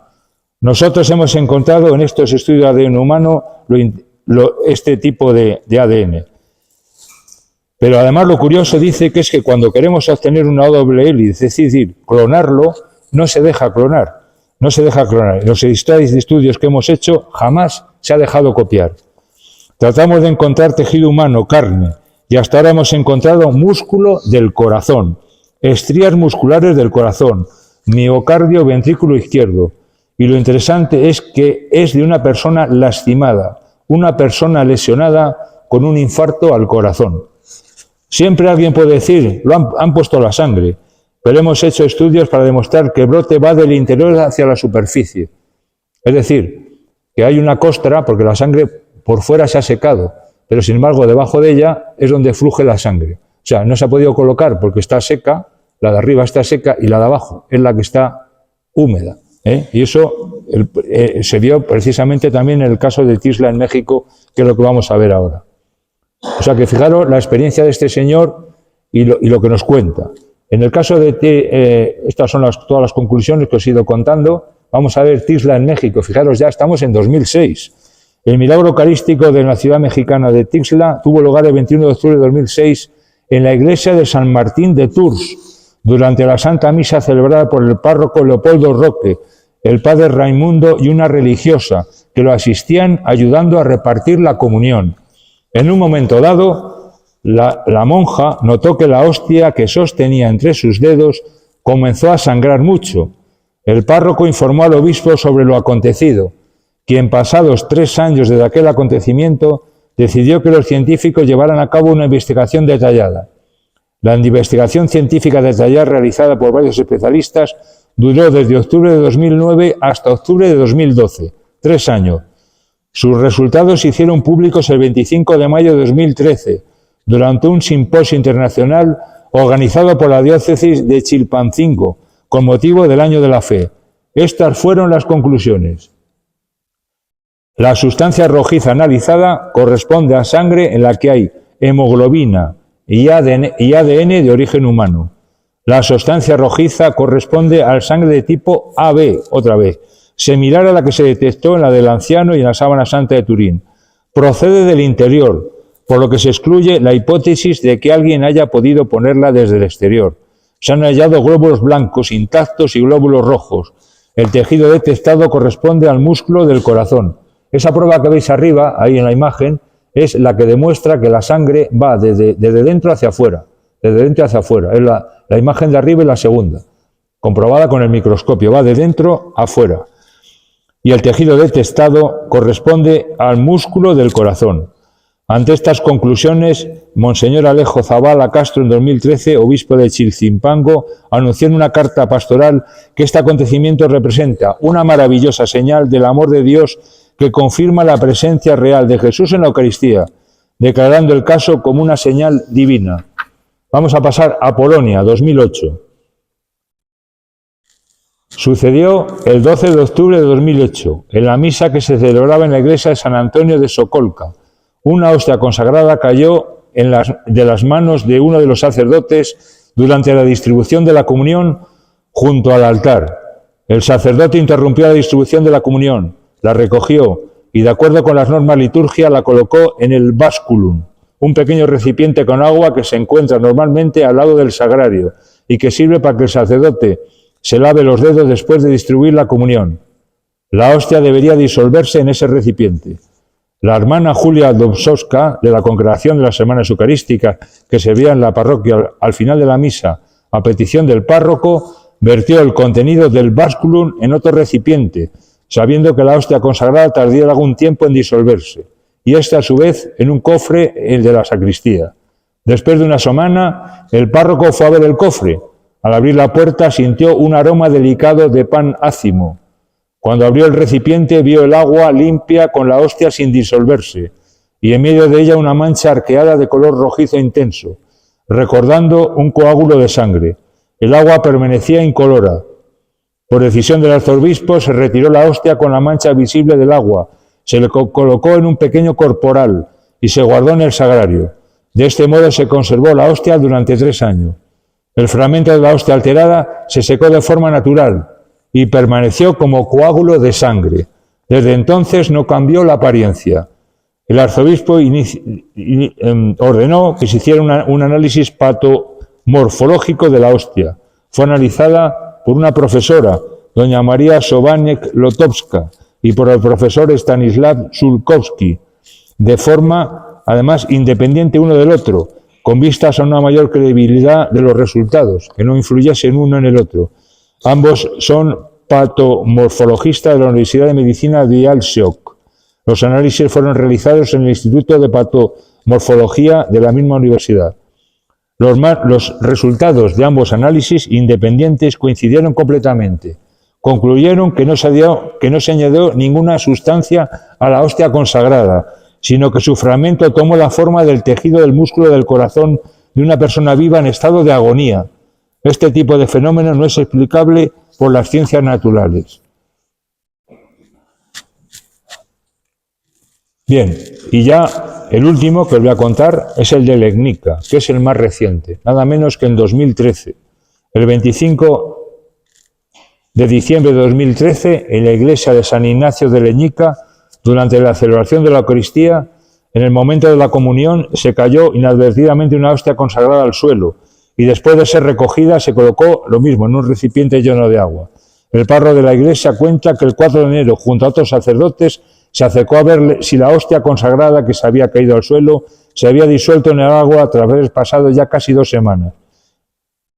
Nosotros hemos encontrado en estos estudios de ADN humano este tipo de ADN. Pero además lo curioso dice que es que cuando queremos obtener una doble hélice, es decir, clonarlo, no se deja clonar. No se deja clonar. En los estudios que hemos hecho jamás se ha dejado copiar. Tratamos de encontrar tejido humano, carne, y hasta ahora hemos encontrado músculo del corazón, estrías musculares del corazón, miocardio, ventrículo izquierdo. Y lo interesante es que es de una persona lastimada, una persona lesionada con un infarto al corazón. Siempre alguien puede decir, han puesto la sangre, pero hemos hecho estudios para demostrar que el brote va del interior hacia la superficie. Es decir, que hay una costra, porque la sangre por fuera se ha secado, pero sin embargo debajo de ella es donde fluye la sangre. O sea, no se ha podido colocar porque está seca, la de arriba está seca y la de abajo es la que está húmeda. Y eso se vio precisamente también en el caso de Tisla en México, que es lo que vamos a ver ahora. O sea que fijaros la experiencia de este señor y lo que nos cuenta. En el caso de estas son todas las conclusiones que os he ido contando. Vamos a ver Tisla en México. Fijaros, ya estamos en 2006. El milagro eucarístico de la ciudad mexicana de Tixla tuvo lugar el 21 de octubre de 2006 en la iglesia de San Martín de Tours, durante la Santa Misa celebrada por el párroco Leopoldo Roque, el padre Raimundo y una religiosa que lo asistían ayudando a repartir la comunión. En un momento dado, la monja notó que la hostia que sostenía entre sus dedos comenzó a sangrar mucho. El párroco informó al obispo sobre lo acontecido, quien pasados 3 años desde aquel acontecimiento decidió que los científicos llevaran a cabo una investigación detallada. La investigación científica detallada realizada por varios especialistas duró desde octubre de 2009 hasta octubre de 2012, 3 años. Sus resultados se hicieron públicos el 25 de mayo de 2013, durante un simposio internacional organizado por la diócesis de Chilpancingo, con motivo del Año de la Fe. Estas fueron las conclusiones. La sustancia rojiza analizada corresponde a sangre en la que hay hemoglobina y ADN de origen humano. La sustancia rojiza corresponde al sangre de tipo AB, otra vez, similar a la que se detectó en la del anciano y en la sábana santa de Turín. Procede del interior, por lo que se excluye la hipótesis de que alguien haya podido ponerla desde el exterior. Se han hallado glóbulos blancos intactos y glóbulos rojos. El tejido detectado corresponde al músculo del corazón. Esa prueba que veis arriba, ahí en la imagen, es la que demuestra que la sangre va desde dentro hacia afuera. Desde dentro hacia afuera. Es la imagen de arriba y la segunda, comprobada con el microscopio. Va de dentro a afuera. Y el tejido detectado corresponde al músculo del corazón. Ante estas conclusiones, Monseñor Alejo Zavala Castro, en 2013, obispo de Chilpancingo, anunció en una carta pastoral que este acontecimiento representa una maravillosa señal del amor de Dios que confirma la presencia real de Jesús en la Eucaristía. declarando el caso como una señal divina. Vamos a pasar a Polonia, 2008. Sucedió el 12 de octubre de 2008, en la misa que se celebraba en la iglesia de San Antonio de Sokolka. Una hostia consagrada cayó de las manos de uno de los sacerdotes durante la distribución de la comunión junto al altar. El sacerdote interrumpió la distribución de la comunión, la recogió y, de acuerdo con las normas litúrgicas, la colocó en el básculum, un pequeño recipiente con agua que se encuentra normalmente al lado del sagrario y que sirve para que el sacerdote se lave los dedos después de distribuir la comunión. La hostia debería disolverse en ese recipiente. La hermana Julia Dobsowska, de la Congregación de las Semanas Eucarísticas, que servía en la parroquia al final de la misa, a petición del párroco, vertió el contenido del básculum en otro recipiente, sabiendo que la hostia consagrada tardaría algún tiempo en disolverse, y este a su vez en un cofre, el de la sacristía. Después de una semana, el párroco fue a ver el cofre. Al abrir la puerta sintió un aroma delicado de pan ácimo. Cuando abrió el recipiente vio el agua limpia con la hostia sin disolverse, y en medio de ella una mancha arqueada de color rojizo intenso, recordando un coágulo de sangre. El agua permanecía incolora. Por decisión del arzobispo se retiró la hostia con la mancha visible del agua, se le colocó en un pequeño corporal y se guardó en el sagrario. De este modo se conservó la hostia durante 3 años. El fragmento de la hostia alterada se secó de forma natural y permaneció como coágulo de sangre. Desde entonces no cambió la apariencia. El arzobispo ordenó que se hiciera un análisis patomorfológico de la hostia. Fue analizada por una profesora, doña María Sobanek-Lotowska, y por el profesor Stanislav Sulkowski, de forma, además, independiente uno del otro, con vistas a una mayor credibilidad de los resultados, que no influyesen uno en el otro. Ambos son patomorfologistas de la Universidad de Medicina de Białystok. Los análisis fueron realizados en el Instituto de Patomorfología de la misma universidad. Los resultados de ambos análisis independientes coincidieron completamente. Concluyeron que no se añadió ninguna sustancia a la hostia consagrada, sino que su fragmento tomó la forma del tejido del músculo del corazón de una persona viva en estado de agonía. Este tipo de fenómeno no es explicable por las ciencias naturales. Bien, y ya el último que os voy a contar es el de Legnica, que es el más reciente, nada menos que en 2013. El 25 de diciembre de 2013, en la iglesia de San Ignacio de Legnica, durante la celebración de la Eucaristía, en el momento de la comunión, se cayó inadvertidamente una hostia consagrada al suelo y después de ser recogida se colocó lo mismo en un recipiente lleno de agua. El párroco de la iglesia cuenta que el 4 de enero, junto a otros sacerdotes, se acercó a ver si la hostia consagrada que se había caído al suelo se había disuelto en el agua tras haber pasado ya casi 2 semanas.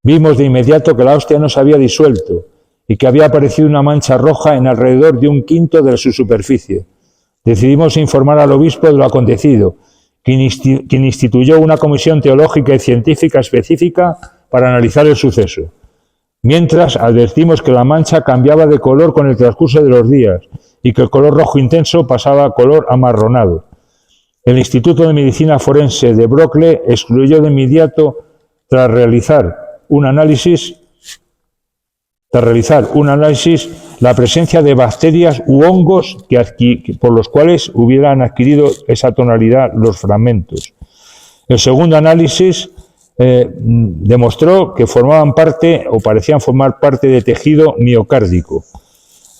Vimos de inmediato que la hostia no se había disuelto y que había aparecido una mancha roja en alrededor de 1/5 de su superficie. Decidimos informar al obispo de lo acontecido, quien instituyó una comisión teológica y científica específica para analizar el suceso. Mientras, advertimos que la mancha cambiaba de color con el transcurso de los días y que el color rojo intenso pasaba a color amarronado. El Instituto de Medicina Forense de Wrocław excluyó de inmediato, tras realizar un análisis, la presencia de bacterias u hongos por los cuales hubieran adquirido esa tonalidad los fragmentos. El segundo análisis demostró que formaban parte o parecían formar parte de tejido miocárdico.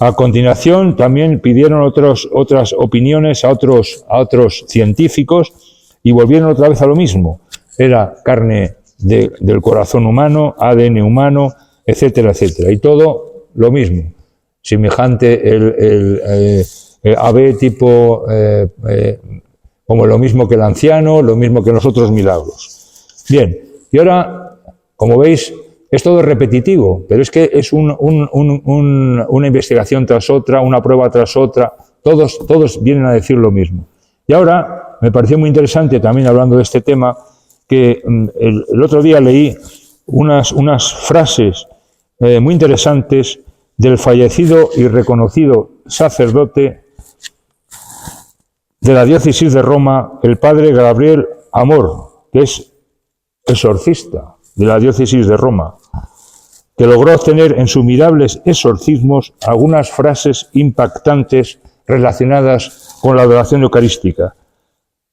A continuación también pidieron otras opiniones a otros científicos y volvieron otra vez a lo mismo. Era carne del corazón humano, ADN humano, etcétera, etcétera. Y todo lo mismo. Semejante el AB tipo, como lo mismo que el anciano, lo mismo que los otros milagros. Bien, y ahora, como veis, es todo repetitivo, pero es que es una investigación tras otra, una prueba tras otra, todos vienen a decir lo mismo. Y ahora, me pareció muy interesante, también hablando de este tema, que el otro día leí unas frases muy interesantes del fallecido y reconocido sacerdote de la diócesis de Roma, el padre Gabriel Amor, que es exorcista de la diócesis de Roma, que logró obtener en sus mirables exorcismos algunas frases impactantes relacionadas con la adoración eucarística.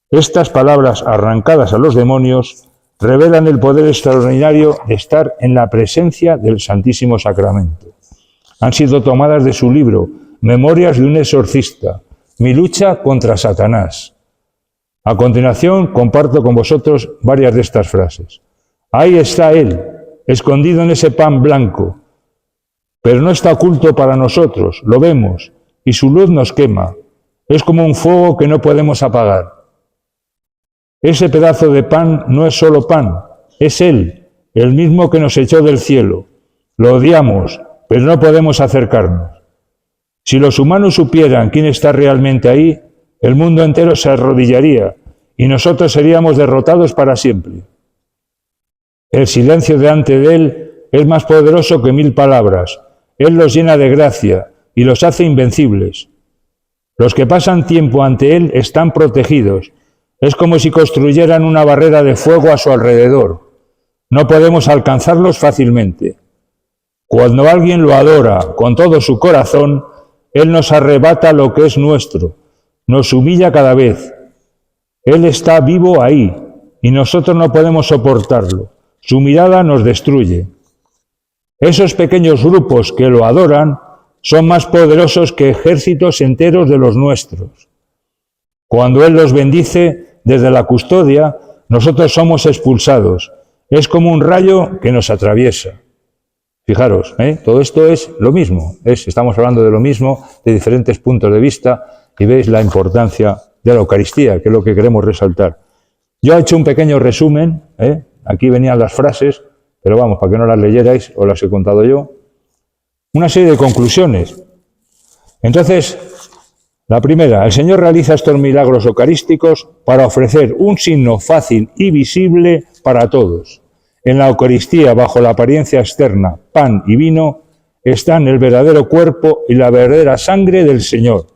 Estas palabras arrancadas a los demonios revelan el poder extraordinario de estar en la presencia del Santísimo Sacramento. Han sido tomadas de su libro Memorias de un exorcista, mi lucha contra Satanás. A continuación, comparto con vosotros varias de estas frases. Ahí está Él, escondido en ese pan blanco, pero no está oculto para nosotros, lo vemos, y su luz nos quema. Es como un fuego que no podemos apagar. Ese pedazo de pan no es solo pan, es Él, el mismo que nos echó del cielo. Lo odiamos, pero no podemos acercarnos. Si los humanos supieran quién está realmente ahí, el mundo entero se arrodillaría y nosotros seríamos derrotados para siempre. El silencio delante de Él es más poderoso que 1000 palabras. Él los llena de gracia y los hace invencibles. Los que pasan tiempo ante Él están protegidos. Es como si construyeran una barrera de fuego a su alrededor. No podemos alcanzarlos fácilmente. Cuando alguien lo adora con todo su corazón, Él nos arrebata lo que es nuestro, nos humilla cada vez. Él está vivo ahí y nosotros no podemos soportarlo. Su mirada nos destruye. Esos pequeños grupos que lo adoran son más poderosos que ejércitos enteros de los nuestros. Cuando Él los bendice desde la custodia, nosotros somos expulsados. Es como un rayo que nos atraviesa. Fijaros, todo esto es lo mismo. Estamos hablando de lo mismo, de diferentes puntos de vista, y veis la importancia de la Eucaristía, que es lo que queremos resaltar. Yo he hecho un pequeño resumen, aquí venían las frases, pero vamos, para que no las leyerais, os las he contado yo. Una serie de conclusiones. Entonces, la primera, el Señor realiza estos milagros eucarísticos para ofrecer un signo fácil y visible para todos. En la Eucaristía, bajo la apariencia externa, pan y vino, están el verdadero cuerpo y la verdadera sangre del Señor.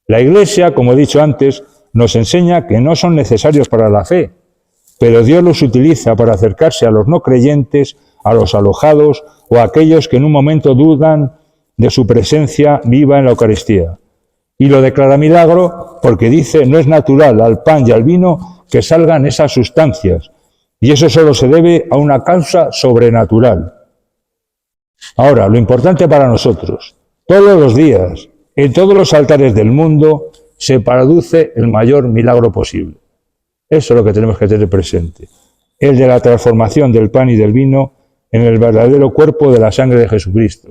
La Iglesia, como he dicho antes, nos enseña que no son necesarios para la fe, pero Dios los utiliza para acercarse a los no creyentes, a los alojados o a aquellos que en un momento dudan de su presencia viva en la Eucaristía. Y lo declara milagro porque dice, no es natural al pan y al vino que salgan esas sustancias, y eso solo se debe a una causa sobrenatural. Ahora, lo importante para nosotros, todos los días, en todos los altares del mundo, se produce el mayor milagro posible. Eso es lo que tenemos que tener presente. El de la transformación del pan y del vino en el verdadero cuerpo de la sangre de Jesucristo.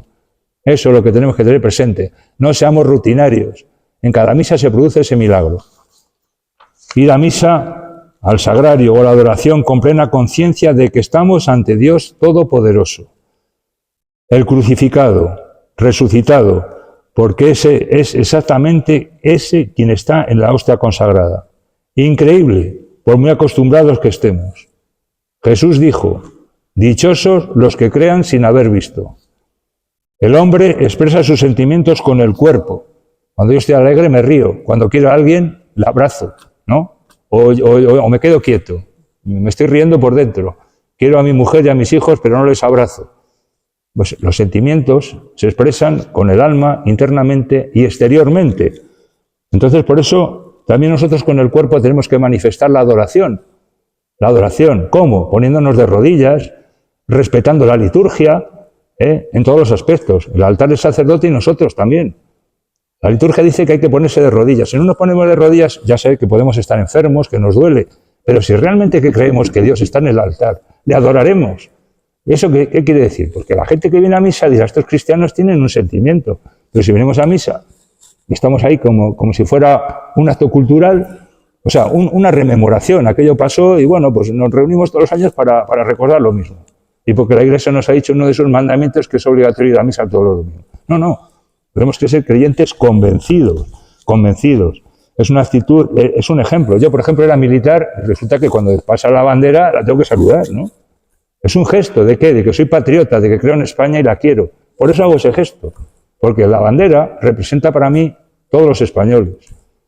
Eso es lo que tenemos que tener presente. No seamos rutinarios. En cada misa se produce ese milagro. Ir a misa, al sagrario o a la adoración con plena conciencia de que estamos ante Dios Todopoderoso. El crucificado, resucitado, porque ese es exactamente ese quien está en la hostia consagrada. Increíble, por muy acostumbrados que estemos. Jesús dijo, dichosos los que crean sin haber visto. El hombre expresa sus sentimientos con el cuerpo. Cuando yo estoy alegre me río, cuando quiero a alguien le abrazo, ¿no? O me quedo quieto, me estoy riendo por dentro. Quiero a mi mujer y a mis hijos, pero no les abrazo. Pues los sentimientos se expresan con el alma, internamente y exteriormente. Entonces, por eso, también nosotros con el cuerpo tenemos que manifestar la adoración. La adoración, ¿cómo? Poniéndonos de rodillas, respetando la liturgia, en todos los aspectos. El altar del sacerdote y nosotros también. La liturgia dice que hay que ponerse de rodillas. Si no nos ponemos de rodillas, ya sé que podemos estar enfermos, que nos duele. Pero si realmente que creemos que Dios está en el altar, le adoraremos. ¿Eso qué quiere decir? Porque la gente que viene a misa dirá, estos cristianos tienen un sentimiento. Pero si venimos a misa y estamos ahí como si fuera un acto cultural, o sea, una rememoración, aquello pasó y bueno, pues nos reunimos todos los años para recordar lo mismo. Y porque la Iglesia nos ha dicho uno de sus mandamientos que es obligatorio ir a misa todos los domingos. No. Tenemos que ser creyentes convencidos. Es una actitud, es un ejemplo. Yo, por ejemplo, era militar, resulta que cuando pasa la bandera la tengo que saludar, ¿no? Es un gesto ¿de qué? De que soy patriota, de que creo en España y la quiero. Por eso hago ese gesto. Porque la bandera representa para mí todos los españoles.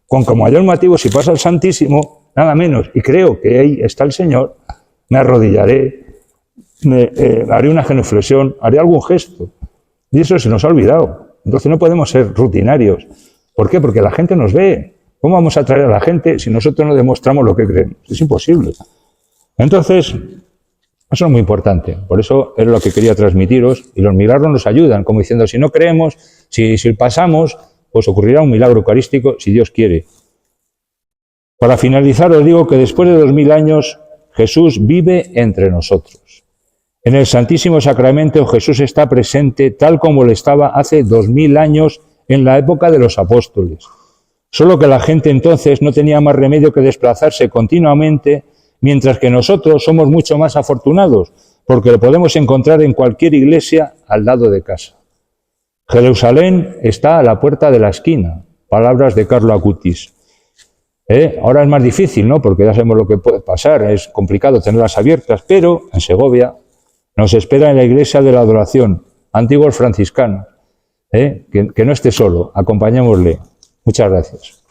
con mayor motivo, si pasa el Santísimo, nada menos, y creo que ahí está el Señor, me arrodillaré, haré una genuflexión, haré algún gesto. Y eso se nos ha olvidado. Entonces no podemos ser rutinarios. ¿Por qué? Porque la gente nos ve. ¿Cómo vamos a atraer a la gente si nosotros no demostramos lo que creemos? Es imposible. Entonces, eso es muy importante. Por eso es lo que quería transmitiros. Y los milagros nos ayudan, como diciendo, si no creemos, si pasamos, pues ocurrirá un milagro eucarístico, si Dios quiere. Para finalizar, os digo que después de 2000 años, Jesús vive entre nosotros. En el Santísimo Sacramento Jesús está presente tal como lo estaba hace 2000 años en la época de los apóstoles. Solo que la gente entonces no tenía más remedio que desplazarse continuamente, mientras que nosotros somos mucho más afortunados, porque lo podemos encontrar en cualquier iglesia al lado de casa. Jerusalén está a la puerta de la esquina, palabras de Carlo Acutis. Ahora es más difícil, ¿no? Porque ya sabemos lo que puede pasar, es complicado tenerlas abiertas, pero en Segovia nos espera en la iglesia de la adoración, antiguos franciscanos, que no esté solo, acompañémosle. Muchas gracias.